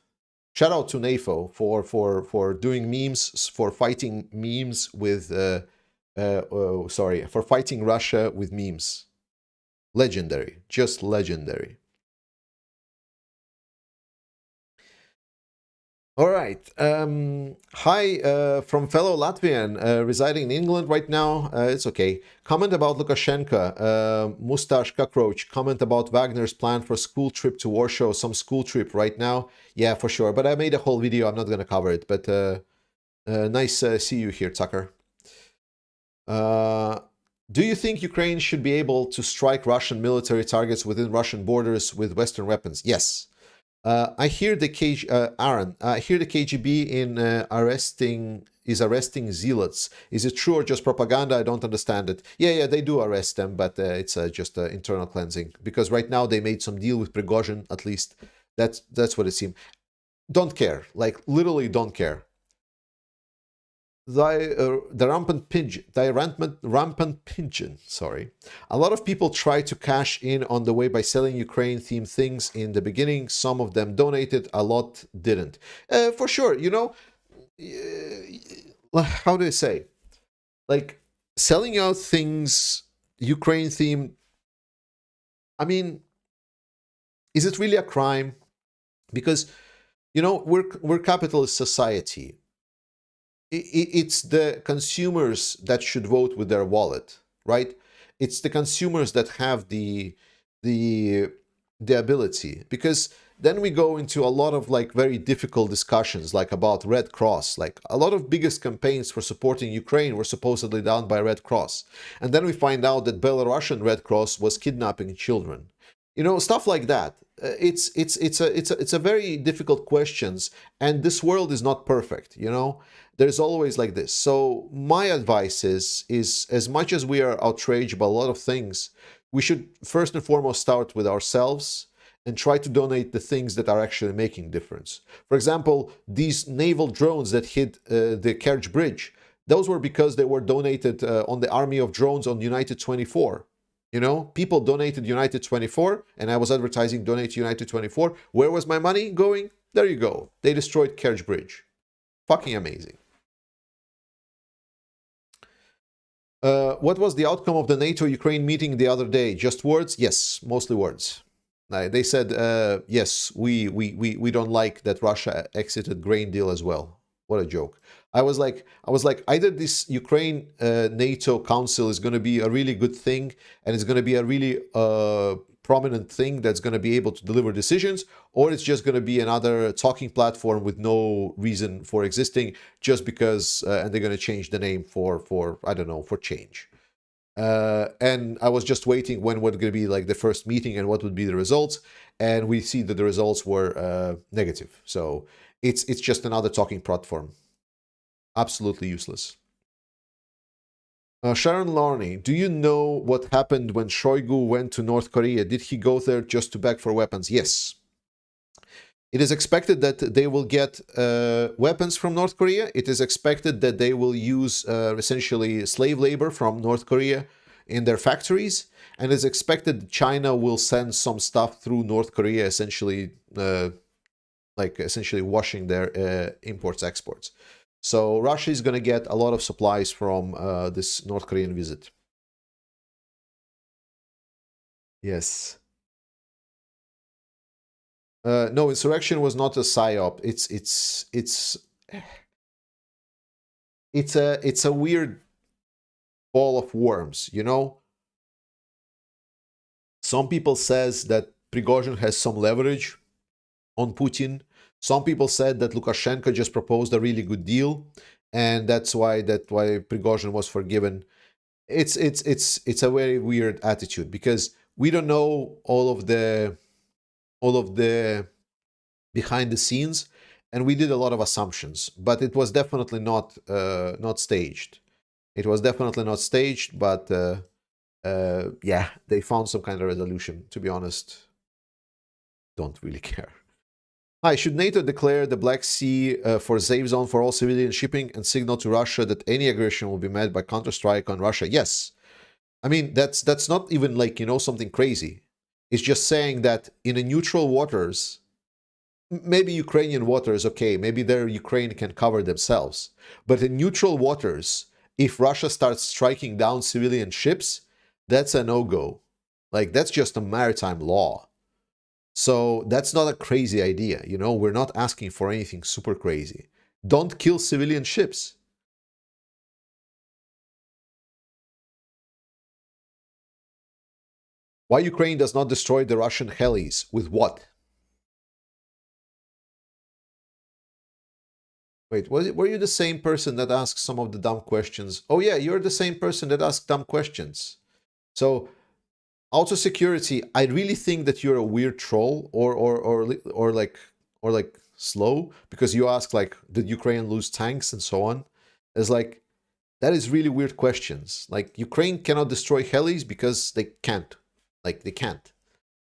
[SPEAKER 1] Shout out to NAFO for doing memes, for fighting memes with for fighting Russia with memes. Legendary, just legendary. All right. Hi from fellow Latvian residing in England right now. It's okay. Comment about Lukashenko. Mustache Cockroach. Comment about Wagner's plan for school trip to Warsaw. Some school trip right now. Yeah, for sure. But I made a whole video. I'm not going to cover it. But nice see you here, Tucker. Do you think Ukraine should be able to strike Russian military targets within Russian borders with Western weapons? Yes. I hear the Aaron. I hear the KGB is arresting zealots. Is it true or just propaganda? I don't understand it. Yeah, they do arrest them, but it's just internal cleansing, because right now they made some deal with Prigozhin. At least that's what it seems. Don't care. Like literally, don't care. The rampant pigeon. Sorry. A lot of people try to cash in on the way by selling Ukraine-themed things in the beginning. Some of them donated, a lot didn't. For sure, you know, how do I say? Like, selling out things Ukraine-themed, I mean, is it really a crime? Because, you know, we're capitalist society. It's the consumers that should vote with their wallet, right? It's the consumers that have the ability, because then we go into a lot of like very difficult discussions, like about Red Cross. Like a lot of biggest campaigns for supporting Ukraine were supposedly done by Red Cross, and then we find out that Belarusian Red Cross was kidnapping children. You know, stuff like that. It's a very difficult questions, and this world is not perfect. You know, there's always like this. So my advice is as much as we are outraged by a lot of things, we should first and foremost start with ourselves and try to donate the things that are actually making difference. For example, these naval drones that hit the Kerch Bridge, those were because they were donated on the army of drones on United 24. You know, people donated United 24, and I was advertising donate United 24. Where was my money going? There you go. They destroyed Kerch Bridge. Fucking amazing. What was the outcome of the NATO-Ukraine meeting the other day? Just words? Yes, mostly words. They said, yes, we don't like that Russia exited grain deal as well. What a joke. I was like, either this Ukraine NATO Council is going to be a really good thing, and it's going to be a really prominent thing that's going to be able to deliver decisions, or it's just going to be another talking platform with no reason for existing, just because, and they're going to change the name for I don't know, for change. And I was just waiting when was going to be like the first meeting and what would be the results, and we see that the results were negative. So it's just another talking platform. Absolutely useless. Sharon Larney, do you know what happened when Shoigu went to North Korea? Did he go there just to beg for weapons? Yes. It is expected that they will get weapons from North Korea. It is expected that they will use essentially slave labor from North Korea in their factories. And it's expected that China will send some stuff through North Korea, essentially washing their imports, exports. So Russia is going to get a lot of supplies from this North Korean visit. Yes. No, insurrection was not a psyop. It's a weird ball of worms, you know. Some people says that Prigozhin has some leverage on Putin. Some people said that Lukashenko just proposed a really good deal, and that's why Prigozhin was forgiven. It's a very weird attitude because we don't know all of the behind the scenes, and we did a lot of assumptions. But it was definitely not staged. It was definitely not staged, but yeah, they found some kind of resolution. To be honest, don't really care. Hi, should NATO declare the Black Sea for safe zone for all civilian shipping and signal to Russia that any aggression will be met by counterstrike on Russia? Yes. I mean, that's not even like, something crazy. It's just saying that in a neutral waters, maybe Ukrainian waters, okay, maybe there Ukraine can cover themselves. But in neutral waters, if Russia starts striking down civilian ships, that's a no-go. Like, that's just a maritime law. So that's not a crazy idea, we're not asking for anything super crazy. Don't kill civilian ships. Why Ukraine does not destroy the Russian helis? With what? Wait, were you the same person that asked some of the dumb questions? Oh yeah, you're the same person that asked dumb questions. So, auto security, I really think that you're a weird troll or like slow, because you ask like, did Ukraine lose tanks and so on? It's like, that is really weird questions. Like, Ukraine cannot destroy helis because they can't. Like, they can't.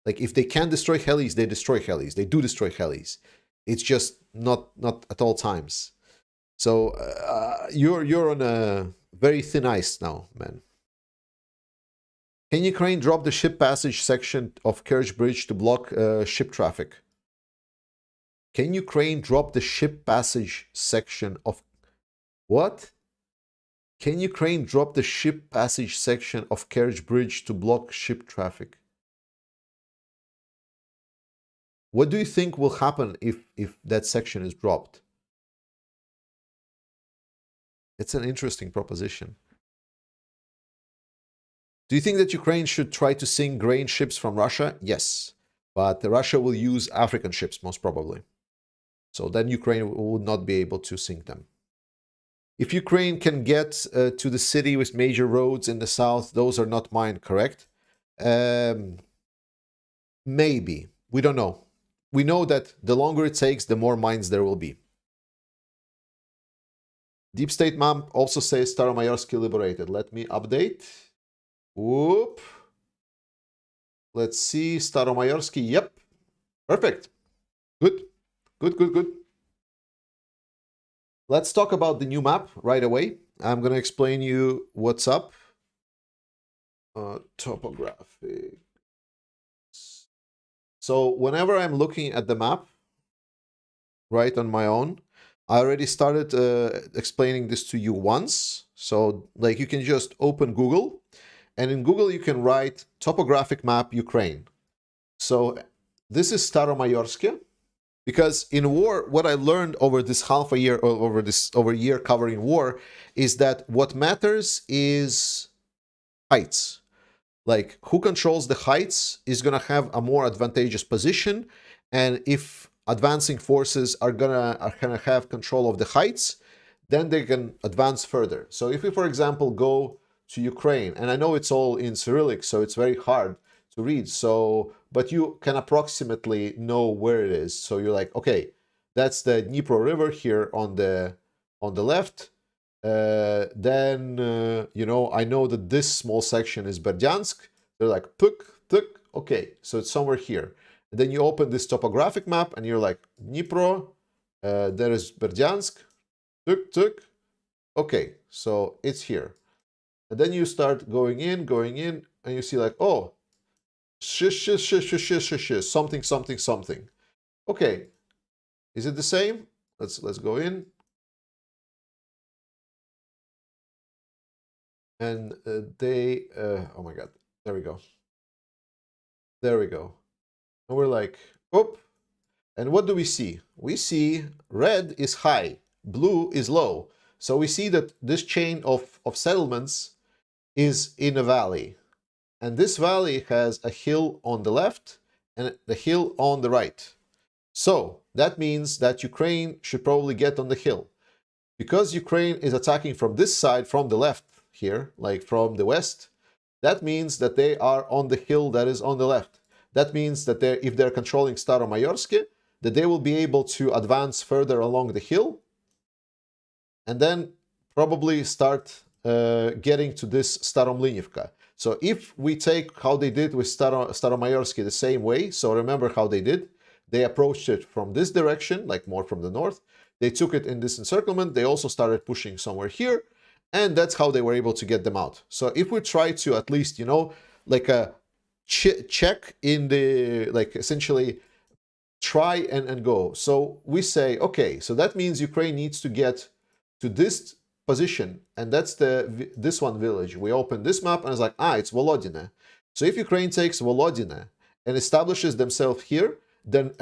[SPEAKER 1] Like, if they can destroy helis, they destroy helis. They do destroy helis. It's just not at all times. So you're on a very thin ice now, man. Can Ukraine drop the ship passage section of Kerch Bridge to block ship traffic? Can Ukraine drop the ship passage section of... What? Can Ukraine drop the ship passage section of Kerch Bridge to block ship traffic? What do you think will happen if that section is dropped? It's an interesting proposition. Do you think that Ukraine should try to sink grain ships from Russia? Yes. But Russia will use African ships, most probably. So then Ukraine would not be able to sink them. If Ukraine can get to the city with major roads in the south, those are not mined, correct? Maybe. We don't know. We know that the longer it takes, the more mines there will be. Deep State Map also says Staromayorsky liberated. Let me update. Whoop. Let's see. Staromayorsky. Yep. Perfect. Good. Good. Let's talk about the new map right away. I'm going to explain you what's up. Topographic. So whenever I'm looking at the map, right, on my own, I already started explaining this to you once. So like, you can just open Google, and in Google you can write topographic map Ukraine. So this is Staromayorsky, because in war, what I learned over this half a year, or over a year covering war, is that what matters is heights. Like, who controls the heights is going to have a more advantageous position, and if advancing forces are gonna have control of the heights, then they can advance further. So if we, for example, go to Ukraine, and I know it's all in Cyrillic, so it's very hard to read, so but you can approximately know where it is. So you're like, okay, that's the Dnipro River here on the left. Then I know that this small section is Berdyansk. They're like, tuk, okay, so it's somewhere here. And then you open this topographic map and you're like, Dnipro, there is Berdyansk, tuk, okay, so it's here. And then you start going in, and you see like, oh, something. Okay, is it the same? Let's go in. And oh my god, there we go. And we're like, oh, and what do we see? We see red is high, blue is low. So we see that this chain of settlements is in a valley. And this valley has a hill on the left and the hill on the right. So that means that Ukraine should probably get on the hill. Because Ukraine is attacking from this side, from the left here, like from the west, that means that they are on the hill that is on the left. That means that if they're controlling Staromayorsk, that they will be able to advance further along the hill and then probably start getting to this Staromlinivka. So if we take how they did with Staromayorsk the same way, so remember how they did. They approached it from this direction, like more from the north. They took it in this encirclement. They also started pushing somewhere here. And that's how they were able to get them out. So if we try to at least, you know, like a check in the, like essentially try and go. So we say, okay, so that means Ukraine needs to get to this position. And that's this one village. We open this map and it's like, it's Volodine. So if Ukraine takes Volodine and establishes themselves here, then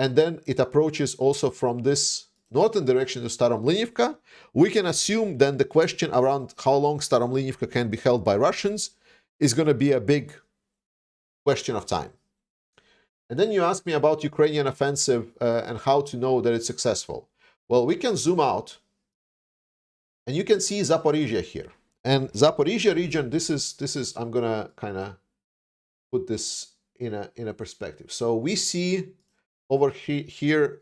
[SPEAKER 1] it approaches also from this northern direction to Staromlinivka, we can assume then the question around how long Staromlinivka can be held by Russians is going to be a big question of time. And then you ask me about Ukrainian offensive and how to know that it's successful. Well, we can zoom out and you can see Zaporizhia here. And Zaporizhia region, this is I'm going to kind of put this in a perspective. So we see over here,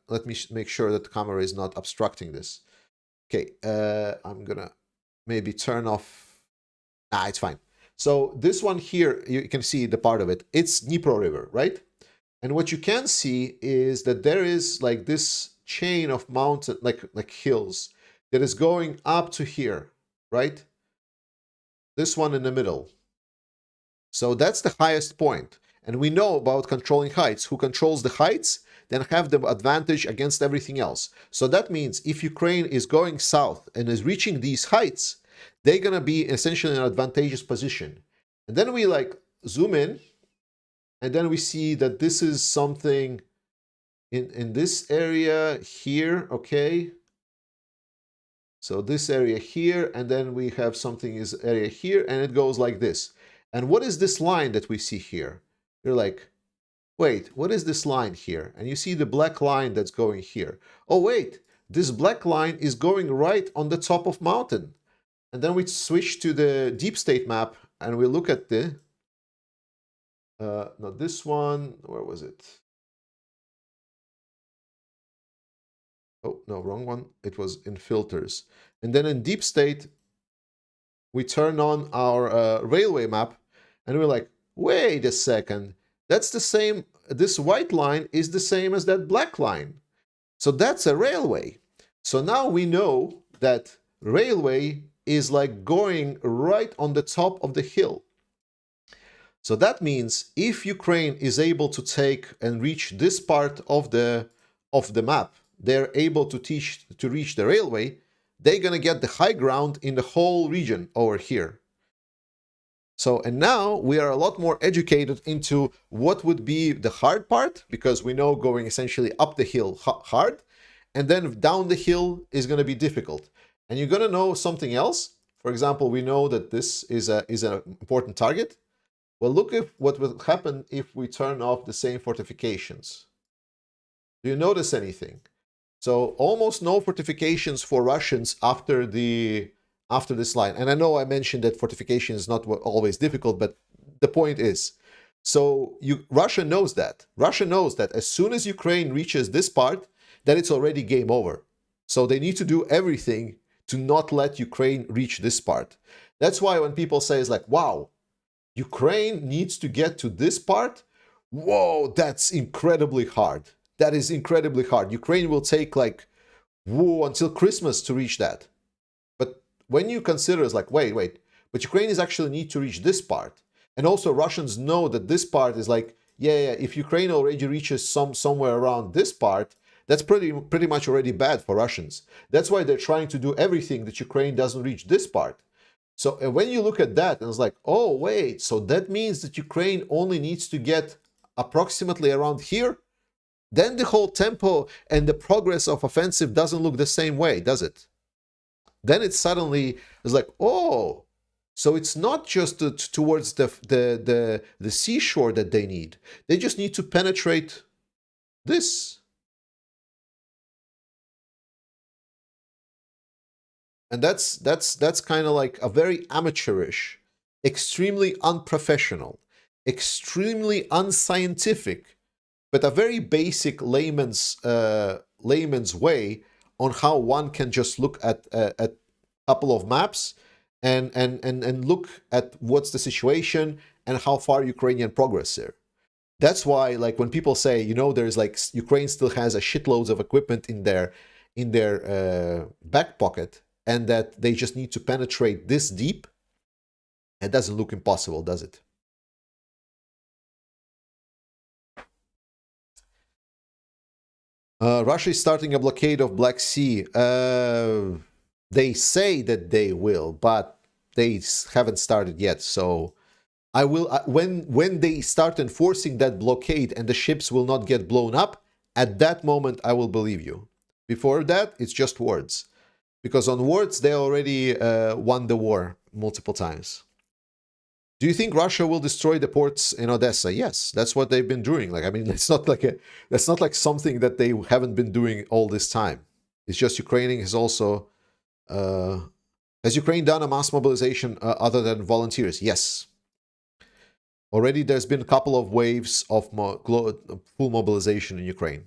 [SPEAKER 1] let me make sure that the camera is not obstructing this. Okay, I'm gonna maybe turn off. It's fine. So this one here, you can see the part of it. It's Dnipro River, right? And what you can see is that there is like this chain of mountain, like hills, that is going up to here, right? This one in the middle. So that's the highest point. And we know about controlling heights. Who controls the heights, then have the advantage against everything else. So that means if Ukraine is going south and is reaching these heights, they're going to be essentially in an advantageous position. And then we like zoom in, and then we see that this is something in this area here, okay? So this area here, and then we have something is area here, and it goes like this. And what is this line that we see here? You're like, wait, what is this line here? And you see the black line that's going here. Oh, wait, this black line is going right on the top of mountain. And then we switch to the deep state map and we look at the, not this one, where was it? Oh, no, wrong one. It was in filters. And then in deep state, we turn on our railway map and we're like, wait a second, that's the same, this white line is the same as that black line. So that's a railway. So now we know that railway is like going right on the top of the hill. So that means if Ukraine is able to take and reach this part of the map, they're able to reach the railway, they're going to get the high ground in the whole region over here. So, and now we are a lot more educated into what would be the hard part, because we know going essentially up the hill hard, and then down the hill is going to be difficult. And you're going to know something else. For example, we know that this is an important target. Well, look at what will happen if we turn off the same fortifications. Do you notice anything? So almost no fortifications for Russians after this line. And I know I mentioned that fortification is not always difficult, but the point is, so Russia knows that. Russia knows that as soon as Ukraine reaches this part, then it's already game over. So they need to do everything to not let Ukraine reach this part. That's why when people say it's like, wow, Ukraine needs to get to this part, whoa, that's incredibly hard. That is incredibly hard. Ukraine will take like, whoa, until Christmas to reach that. But when you consider it's like, wait, but Ukrainians actually need to reach this part. And also Russians know that this part is like, yeah, if Ukraine already reaches somewhere around this part, that's pretty much already bad for Russians. That's why they're trying to do everything that Ukraine doesn't reach this part. So when you look at that, and it's like, oh, wait, so that means that Ukraine only needs to get approximately around here? Then the whole tempo and the progress of offensive doesn't look the same way, does it? Then it suddenly is like, oh, So it's not just towards the seashore that they need. They just need to penetrate this. And that's kind of like a very amateurish, extremely unprofessional, extremely unscientific, but a very basic layman's way on how one can just look at a couple of maps and look at what's the situation and how far Ukrainian progress there. That's why, like, when people say, there's like Ukraine still has a shitloads of equipment in their back pocket, and that they just need to penetrate this deep, it doesn't look impossible, does it? Russia is starting a blockade of Black Sea. They say that they will, but they haven't started yet. So I will when they start enforcing that blockade and the ships will not get blown up, at that moment I will believe you. Before that, it's just words, because on words they already won the war multiple times. Do you think Russia will destroy the ports in Odessa? Yes, that's what they've been doing. Like, I mean, that's not like something that they haven't been doing all this time. It's just Ukraine has also has Ukraine done a mass mobilization other than volunteers? Yes. Already there's been a couple of waves of full mobilization in Ukraine.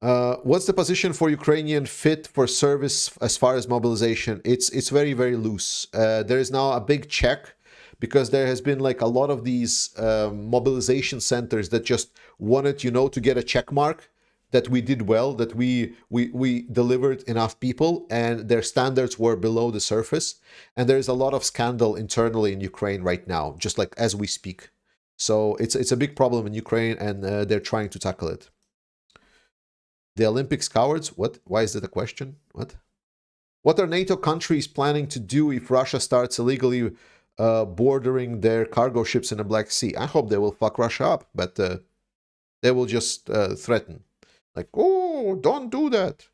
[SPEAKER 1] What's the position for Ukrainian fit for service as far as mobilization? It's very, very loose. There is now a big check because there has been like a lot of these mobilization centers that just wanted, to get a check mark that we did well, that we delivered enough people, and their standards were below the surface. And there is a lot of scandal internally in Ukraine right now, just like as we speak. So it's a big problem in Ukraine, and they're trying to tackle it. The Olympics cowards? What? Why is that a question? What? What are NATO countries planning to do if Russia starts illegally bordering their cargo ships in the Black Sea? I hope they will fuck Russia up, but they will just threaten. Like, oh, don't do that.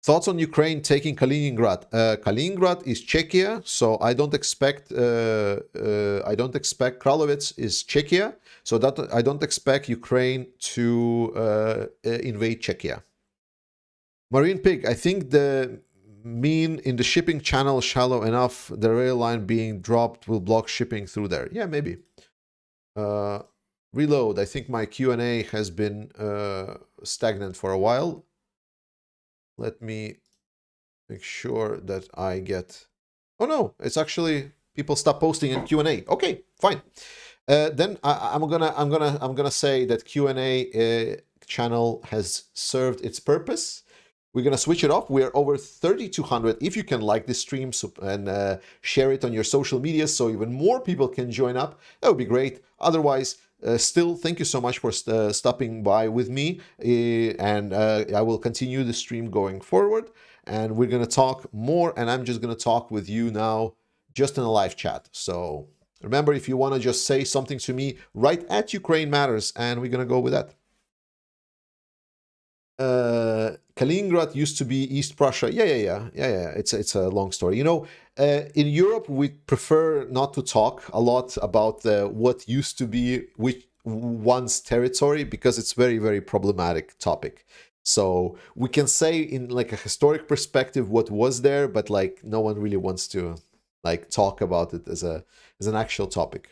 [SPEAKER 1] Thoughts on Ukraine taking Kaliningrad? Kaliningrad is Czechia, so I don't expect Kralowitz is Czechia, so that I don't expect Ukraine to invade Czechia. Marine Pig, I think the mean in the shipping channel shallow enough, the rail line being dropped will block shipping through there. Yeah, maybe. Reload, I think my Q&A has been stagnant for a while. Let me make sure that I get... Oh no, it's actually people stop posting in Q&A. Okay, fine. Then I'm gonna say that Q&A channel has served its purpose. We're gonna switch it off. We are over 3,200. If you can like this stream and share it on your social media so even more people can join up, that would be great. Otherwise, still, thank you so much for stopping by with me, and I will continue the stream going forward, and we're going to talk more, and I'm just going to talk with you now just in a live chat. So remember, if you want to just say something to me, write at Ukraine Matters, and we're going to go with that. Kaliningrad used to be East Prussia. Yeah. It's a long story. In Europe, we prefer not to talk a lot about what used to be which one's territory, because it's very, very problematic topic. So we can say in like a historic perspective what was there, but like no one really wants to like talk about it as an actual topic.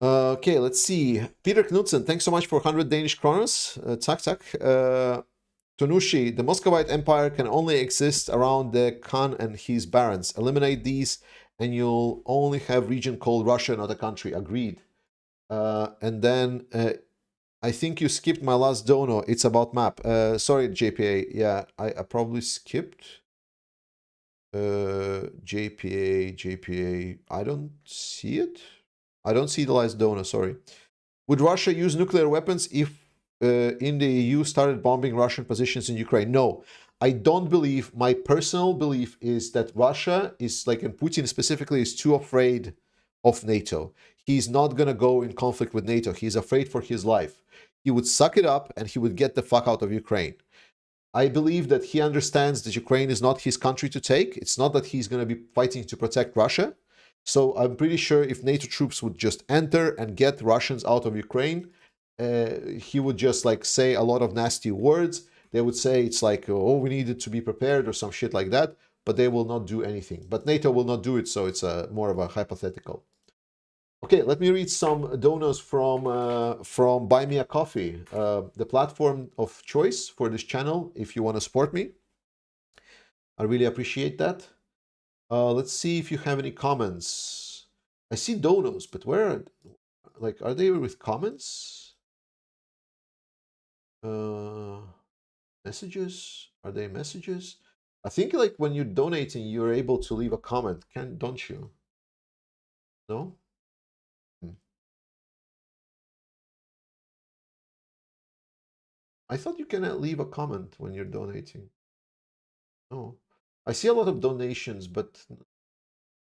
[SPEAKER 1] Okay, let's see. Peter Knudsen, thanks so much for 100 Danish kroners. Tak. Tonushi, the Muscovite Empire can only exist around the Khan and his barons. Eliminate these and you'll only have region called Russia, not a country. Agreed. And then I think you skipped my last dono. It's about map. Sorry, JPA. Yeah, I probably skipped. JPA. I don't see it. I don't see the last dono, sorry. Would Russia use nuclear weapons if in the EU started bombing Russian positions in Ukraine? No, I don't believe. My personal belief is that Russia is, like, and Putin specifically, is too afraid of NATO. He's not going to go in conflict with NATO. He's afraid for his life. He would suck it up and he would get the fuck out of Ukraine. I believe that he understands that Ukraine is not his country to take. It's not that he's going to be fighting to protect Russia. So I'm pretty sure if NATO troops would just enter and get Russians out of Ukraine, he would just like say a lot of nasty words. They would say it's like, oh, we needed to be prepared or some shit like that, but they will not do anything. But NATO will not do it, so it's more of a hypothetical. Okay, let me read some donos from Buy Me a Coffee, the platform of choice for this channel. If you want to support me, I really appreciate that. Let's see if you have any comments. I see donos, but where, like, are they with comments? Messages? Are they messages? I think like when you're donating, you're able to leave a comment, don't you? No? I thought you cannot leave a comment when you're donating. Oh, I see a lot of donations, but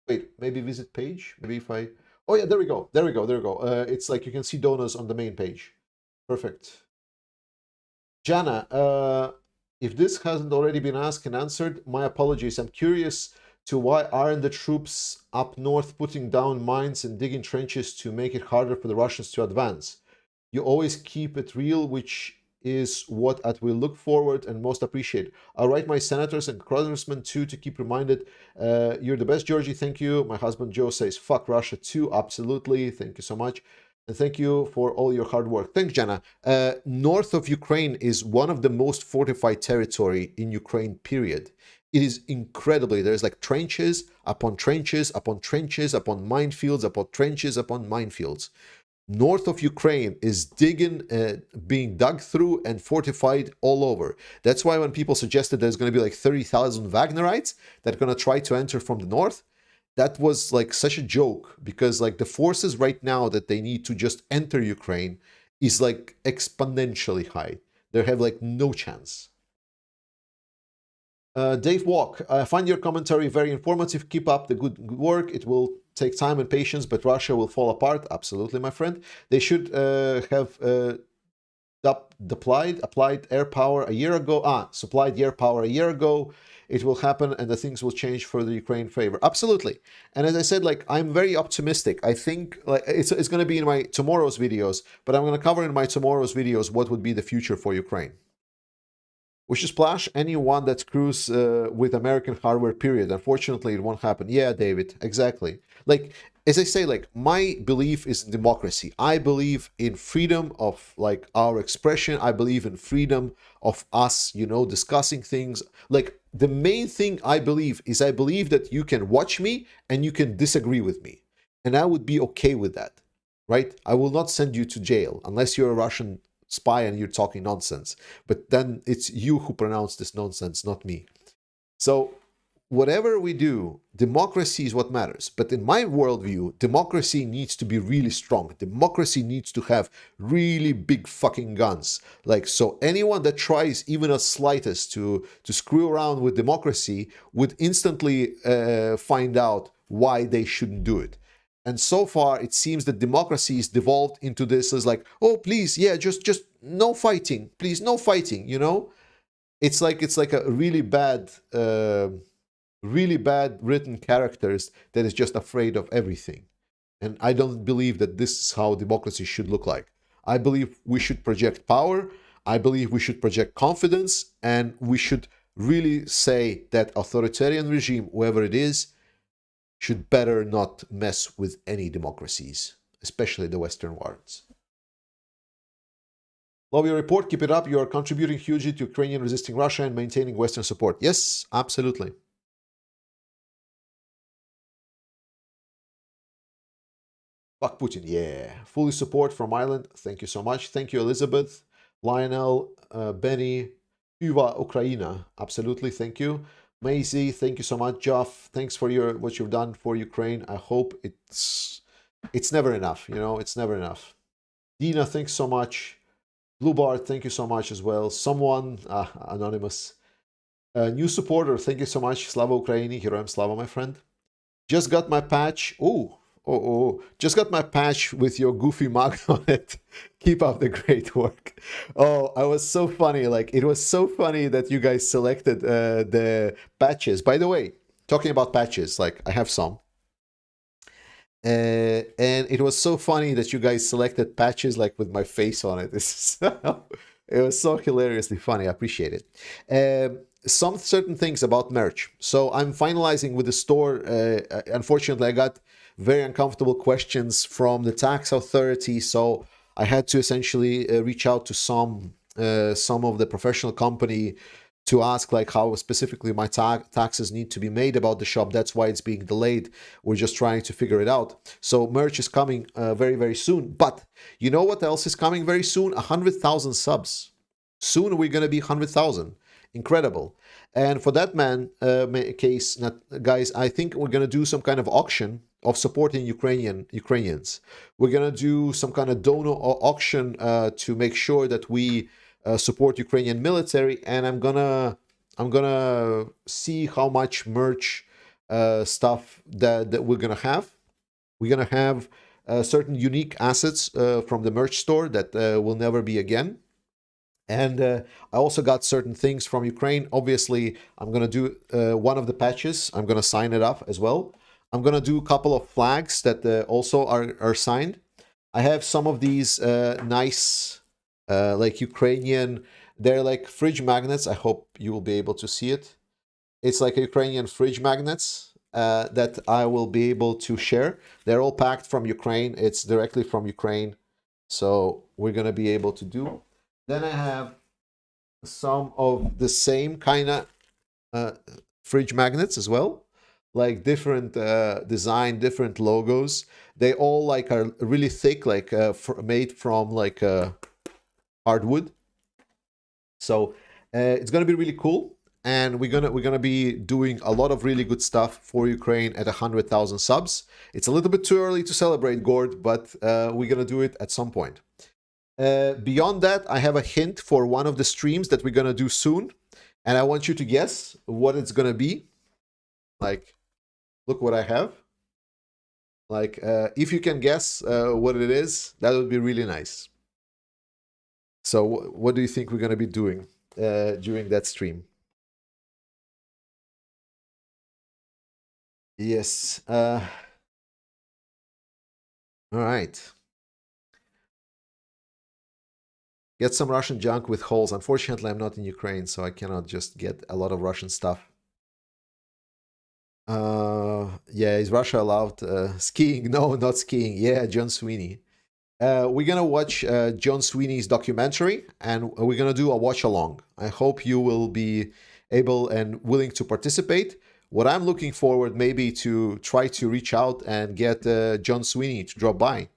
[SPEAKER 1] wait, maybe visit page. Maybe if I, oh yeah, there we go. There we go. There we go. It's like you can see donors on the main page. Perfect. Jana, if this hasn't already been asked and answered, my apologies. I'm curious to why aren't the troops up north putting down mines and digging trenches to make it harder for the Russians to advance? You always keep it real, which is what I will look forward and most appreciate. I'll write my senators and congressmen too to keep reminded. You're the best, Georgie. Thank you. My husband Joe says, fuck Russia too. Absolutely. Thank you so much. And thank you for all your hard work. Thanks, Jana. North of Ukraine is one of the most fortified territory in Ukraine, period. It is incredibly, there's like trenches upon trenches upon trenches upon minefields upon trenches upon minefields. North of Ukraine is being dug through and fortified all over. That's why when people suggested there's going to be like 30,000 Wagnerites that are going to try to enter from the north, that was like such a joke, because like the forces right now that they need to just enter Ukraine is like exponentially high. They have like no chance. Dave Walk, I find your commentary very informative. Keep up the good work. It will take time and patience, but Russia will fall apart. Absolutely, my friend. They should have applied air power a year ago. Supplied air power a year ago. It will happen, and the things will change for the Ukraine favor. Absolutely. And as I said, like I'm very optimistic. I think like it's going to be in my tomorrow's videos, but I'm going to cover in my tomorrow's videos what would be the future for Ukraine. We should splash anyone that screws with American hardware, period. Unfortunately, it won't happen. Yeah, David, exactly. Like, as I say, like, my belief is in democracy. I believe in freedom of, like, our expression. I believe in freedom of us, you know, discussing things. Like, the main thing I believe is I believe that you can watch me and you can disagree with me. And I would be okay with that, right? I will not send you to jail unless you're a Russian spy and you're talking nonsense, but then it's you who pronounce this nonsense, not me. So whatever we do, democracy is what matters. But in my worldview, democracy needs to be really strong. Democracy needs to have really big fucking guns. Like, so anyone that tries even a slightest to screw around with democracy would instantly find out why they shouldn't do it. And so far, it seems that democracy is devolved into this as like, oh, please, yeah, just no fighting, please, no fighting. You know, it's like a really bad written characters that is just afraid of everything. And I don't believe that this is how democracy should look like. I believe we should project power. I believe we should project confidence, and we should really say that authoritarian regime, whoever it is, should better not mess with any democracies, especially the Western ones. Love your report. Keep it up. You are contributing hugely to Ukrainian resisting Russia and maintaining Western support. Yes, absolutely. Fuck Putin. Yeah. Fully support from Ireland. Thank you so much. Thank you, Elizabeth, Lionel, Benny, Uva Ukraina. Absolutely. Thank you. Maisie, thank you so much. Jeff, thanks for what you've done for Ukraine. I hope it's never enough, you know, it's never enough. Dina, thanks so much. Blue Bart, thank you so much as well. Someone, anonymous. New supporter, thank you so much. Slava Ukraini, Heroem Slava, my friend. Just got my patch. Oh, Just got my patch with your goofy mug on it. Keep up the great work. Oh, I was so funny. Like, it was so funny that you guys selected the patches. By the way, talking about patches, like, I have some. And it was so funny that you guys selected patches like with my face on it. It was so hilariously funny. I appreciate it. Some certain things about merch. So I'm finalizing with the store. Unfortunately, I got very uncomfortable questions from the tax authority, so I had to essentially reach out to some of the professional company to ask like how specifically my taxes need to be made about the shop. That's why it's being delayed. We're just trying to figure it out. So merch is coming very, very soon. But you know what else is coming very soon? 100,000 subs. Soon we're going to be 100,000. Incredible. And for that case, guys, I think we're going to do some kind of auction of supporting Ukrainians. We're going to do some kind of donor auction to make sure that we support Ukrainian military, and I'm gonna see how much merch stuff that we're gonna have. We're gonna have certain unique assets from the merch store that will never be again. And I also got certain things from Ukraine. Obviously, I'm gonna do one of the patches. I'm gonna sign it up as well. I'm gonna do a couple of flags that also are signed. I have some of these nice like Ukrainian, they're like fridge magnets. I hope you will be able to see it. It's like Ukrainian fridge magnets that I will be able to share. They're all packed from Ukraine. It's directly from Ukraine. So we're going to be able to do. Then I have some of the same kind of fridge magnets as well. Like different design, different logos. They all like are really thick, like made from like hardwood. So it's gonna be really cool, and we're gonna be doing a lot of really good stuff for Ukraine at 100,000 subs. It's a little bit too early to celebrate, Gord, but we're gonna do it at some point. Beyond that, I have a hint for one of the streams that we're gonna do soon, and I want you to guess what it's gonna be. Like, look what I have. Like, if you can guess what it is, that would be really nice. So what do you think we're going to be doing during that stream? Yes. All right. Get some Russian junk with holes. Unfortunately, I'm not in Ukraine, so I cannot just get a lot of Russian stuff. Yeah, is Russia allowed skiing? No, not skiing. Yeah, John Sweeney. We're gonna watch John Sweeney's documentary, and we're gonna do a watch along. I hope you will be able and willing to participate. What I'm looking forward maybe to try to reach out and get John Sweeney to drop by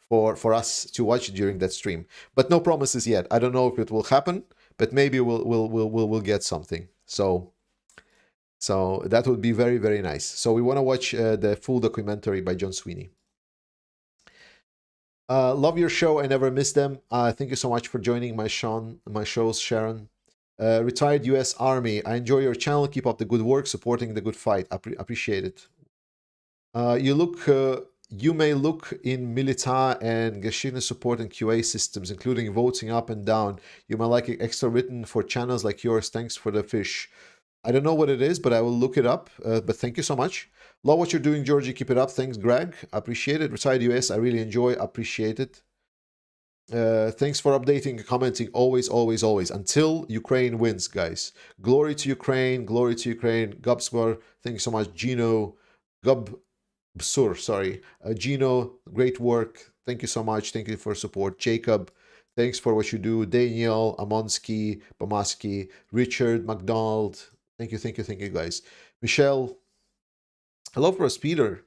[SPEAKER 1] for us to watch during that stream. But no promises yet. I don't know if it will happen, but maybe we'll get something. So that would be very, very nice. So we want to watch the full documentary by John Sweeney. Love your show. I never miss them. Thank you so much for joining my shows, Sharon. Retired U.S. Army. I enjoy your channel. Keep up the good work, supporting the good fight. Appreciate it. You may look in Militar and Gherkin support and QA systems, including voting up and down. You might like it extra written for channels like yours. Thanks for the fish. I don't know what it is, but I will look it up. But thank you so much. Love what you're doing, Georgie. Keep it up. Thanks, Greg. Appreciate it. Retired US. I really enjoy. Appreciate it. Thanks for updating and commenting. Always, always, always. Until Ukraine wins, guys. Glory to Ukraine. Glory to Ukraine. Gubswar. Thank you so much. Gino. Gubsur. Sorry. Gino. Great work. Thank you so much. Thank you for support. Jacob. Thanks for what you do. Daniel. Amonsky. Bamaski. Richard. McDonald. Thank you, guys. Michelle. Hello for a speeder.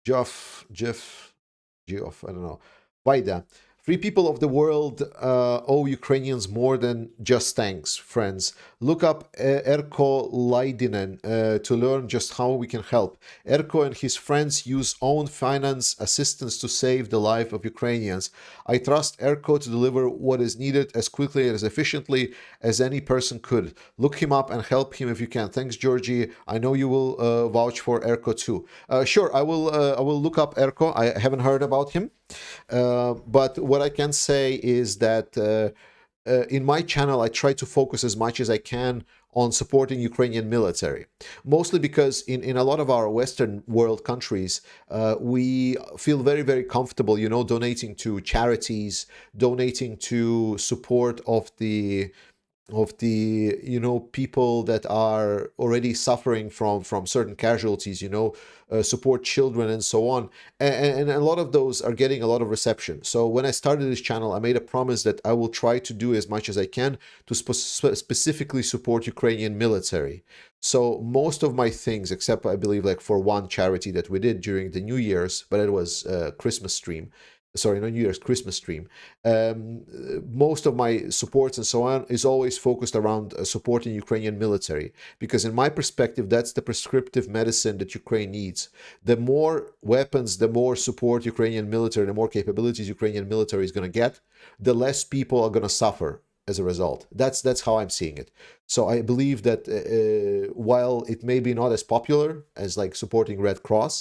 [SPEAKER 1] Geoff, I don't know. Vaida. Free people of the world owe Ukrainians more than just thanks, friends. Look up Erko Laidinen to learn just how we can help. Erko and his friends use own finance assistance to save the life of Ukrainians. I trust Erko to deliver what is needed as quickly and as efficiently as any person could. Look him up and help him if you can. Thanks, Georgie. I know you will vouch for Erko too. Sure, I will. I will look up Erko. I haven't heard about him. But what I can say is that in my channel, I try to focus as much as I can on supporting Ukrainian military, mostly because in a lot of our Western world countries, we feel very, very comfortable, you know, donating to charities, donating to support of the you know, people that are already suffering from certain casualties, you know, support children and so on, and a lot of those are getting a lot of reception. So when I started this channel, I made a promise that I will try to do as much as I can to specifically support Ukrainian military. So most of my things, except I believe like for one charity that we did during the New Year's, but it was Christmas stream, sorry, not New Year's, Christmas stream. Most of my supports and so on is always focused around supporting Ukrainian military, because in my perspective, that's the prescriptive medicine that Ukraine needs. The more weapons, the more support Ukrainian military, the more capabilities Ukrainian military is going to get, the less people are going to suffer as a result. That's how I'm seeing it. So I believe that while it may be not as popular as like supporting Red Cross,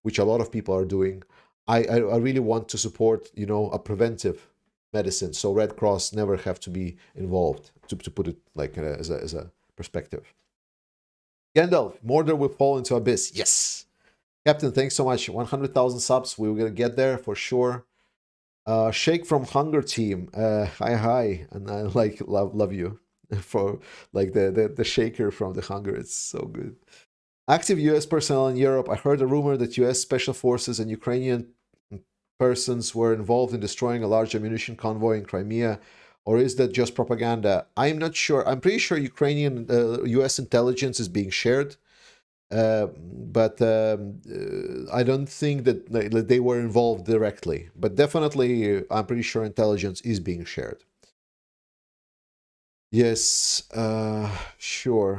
[SPEAKER 1] which a lot of people are doing, I really want to support, you know, a preventive medicine, so Red Cross never have to be involved, to put it like as a perspective. Gandalf, Mordor will fall into abyss. Yes, Captain, thanks so much. 100,000 subs, we were gonna get there for sure. Shake from Hunger Team, hi, and I like love you for like the shaker from the Hunger. It's so good. Active US personnel in Europe. I heard a rumor that US special forces and Ukrainian persons were involved in destroying a large ammunition convoy in Crimea, or is that just propaganda? I'm not sure. I'm pretty sure Ukrainian US intelligence is being shared, but I don't think that they were involved directly. But definitely, I'm pretty sure intelligence is being shared. Yes, sure.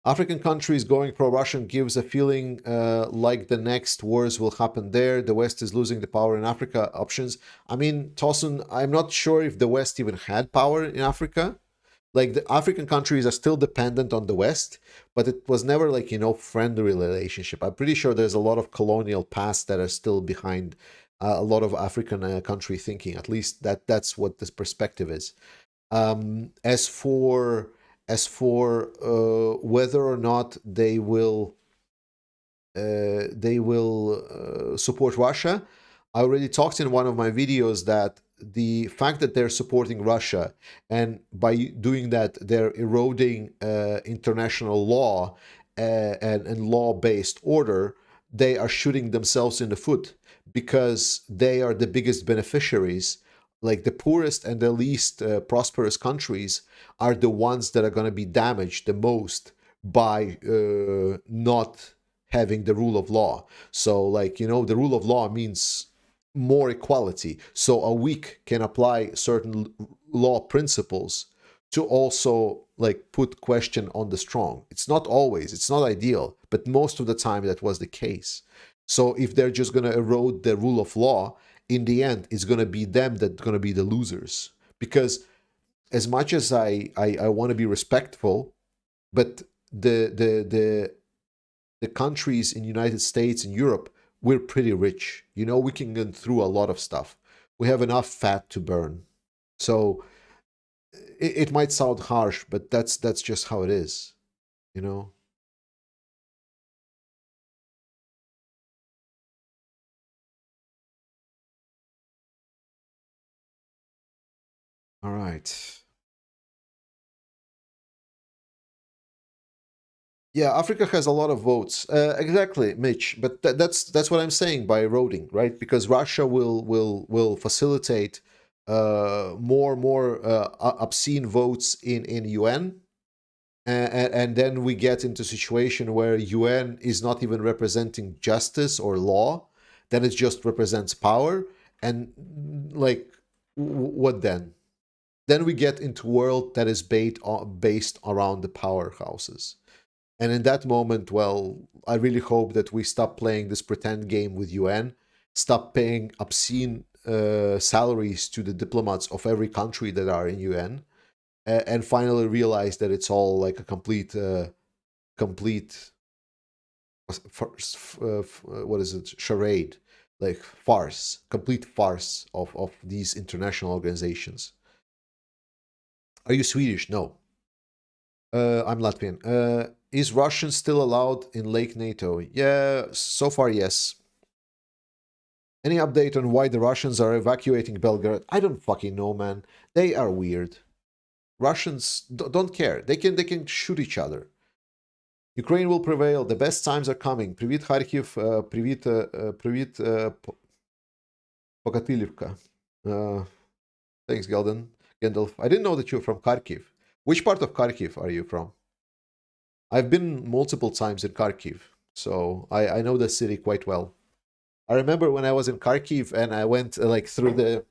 [SPEAKER 1] African countries going pro-Russian gives a feeling like the next wars will happen there. The West is losing the power in Africa. Options. I mean, Tosun, I'm not sure if the West even had power in Africa. Like, the African countries are still dependent on the West, but it was never like, you know, friendly relationship. I'm pretty sure there's a lot of colonial past that are still behind a lot of African country thinking. At least that's what this perspective is. As for whether or not they will support Russia, I already talked in one of my videos that the fact that they're supporting Russia, and by doing that they're eroding international law and law-based order, they are shooting themselves in the foot, because they are the biggest beneficiaries. Like, the poorest and the least prosperous countries are the ones that are going to be damaged the most by not having the rule of law. So, like, you know, the rule of law means more equality. So a weak can apply certain law principles to also like put question on the strong. It's not always, it's not ideal, but most of the time that was the case. So if they're just going to erode the rule of law, in the end, it's going to be them that going to be the losers. Because as much as I want to be respectful, but the countries in the United States and Europe, we're pretty rich. You know, we can get through a lot of stuff. We have enough fat to burn. So it might sound harsh, but that's just how it is, you know? All right. Yeah, Africa has a lot of votes. Exactly, Mitch. But that's what I'm saying by eroding, right? Because Russia will facilitate more obscene votes in UN, and then we get into a situation where UN is not even representing justice or law, then it just represents power, And like, what then? Then we get into world that is based around the powerhouses. And in that moment, well, I really hope that we stop playing this pretend game with UN, stop paying obscene salaries to the diplomats of every country that are in UN, and finally realize that it's all like a complete, what is it, charade, like farce, complete farce of these international organizations. Are you Swedish? No. I'm Latvian. Is Russian still allowed in Lake NATO? Yeah, so far, yes. Any update on why the Russians are evacuating Belgrade? I don't fucking know, man. They are weird. Russians don't care. They can shoot each other. Ukraine will prevail. The best times are coming. Привет, Kharkiv. Привет, Pokatilivka. Thanks, Gandalf. I didn't know that you're from Kharkiv. Which part of Kharkiv are you from? I've been multiple times in Kharkiv, so I know the city quite well. I remember when I was in Kharkiv and I went like through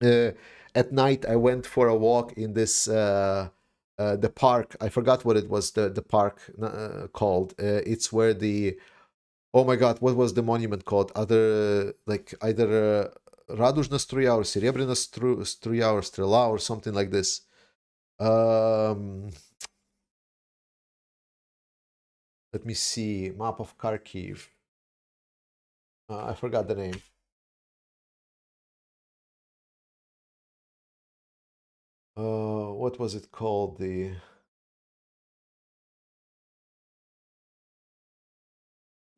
[SPEAKER 1] at night I went for a walk in this the park. I forgot what it was, the park called. It's where the, oh my god, what was the monument called? Either Радужна струя or Серебряная струя or Strela or something like this. Let me see, map of Kharkiv. I forgot the name. What was it called?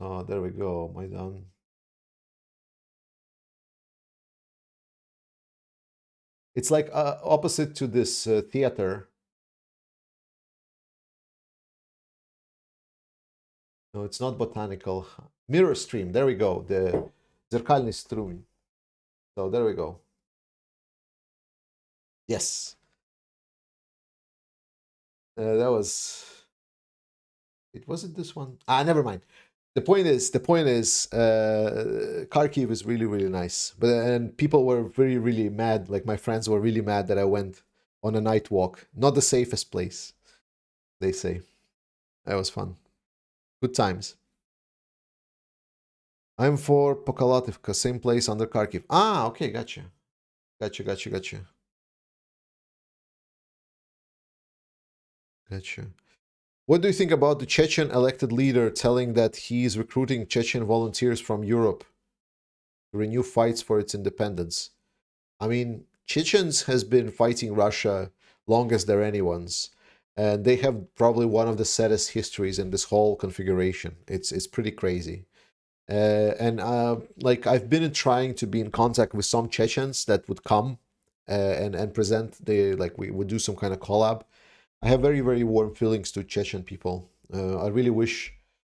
[SPEAKER 1] Oh, there we go, Maidan. It's like opposite to this theater. No, it's not botanical. Mirror stream. There we go. The Zerkalny Strumień. So there we go. Yes. That was. It wasn't this one. Never mind. The point is, Kharkiv is really, really nice. And people were really mad. Like my friends were really mad that I went on a night walk. Not the safest place, they say. That was fun. Good times. I'm for Pokalativka, same place under Kharkiv. Okay, gotcha. Gotcha. What do you think about the Chechen elected leader telling that he is recruiting Chechen volunteers from Europe to renew fights for its independence? I mean, Chechens has been fighting Russia long as they're anyone's, and they have probably one of the saddest histories in this whole configuration. It's pretty crazy. And like I've been trying to be in contact with some Chechens that would come and present. We would do some kind of collab. I have very warm feelings to Chechen people. I really wish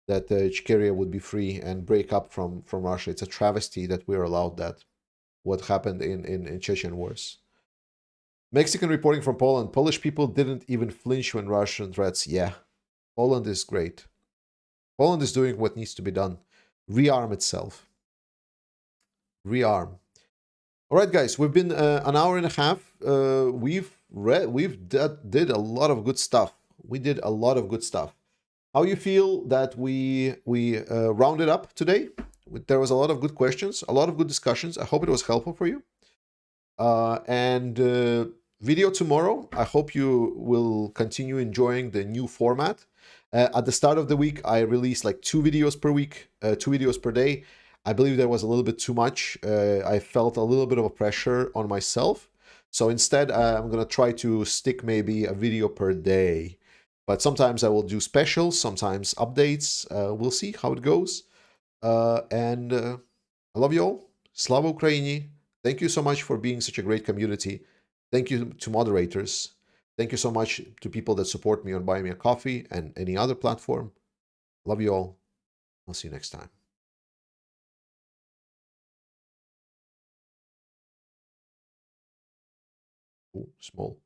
[SPEAKER 1] that Ichkeria would be free and break up from Russia. It's a travesty that we're allowed that. What happened in Chechen wars. Mexican reporting from Poland. Polish people didn't even flinch when Russian threats. Yeah, Poland is great. Poland is doing what needs to be done. Rearm itself. Rearm. All right, guys, we've been an hour and a half. We've did a lot of good stuff. We did a lot of good stuff. How you feel that we rounded up today? There was a lot of good questions, a lot of good discussions. I hope it was helpful for you. And video tomorrow. I hope you will continue enjoying the new format. At the start of the week, I released like 2 videos per week, 2 videos per day. I believe there was a little bit too much. I felt a little bit of a pressure on myself. So instead, I'm going to try to stick maybe a video per day. But sometimes I will do specials, sometimes updates. We'll see how it goes. And I love you all. Slava Ukraini. Thank you so much for being such a great community. Thank you to moderators. Thank you so much to people that support me on Buy Me a Coffee and any other platform. Love you all. I'll see you next time. Ooh, small.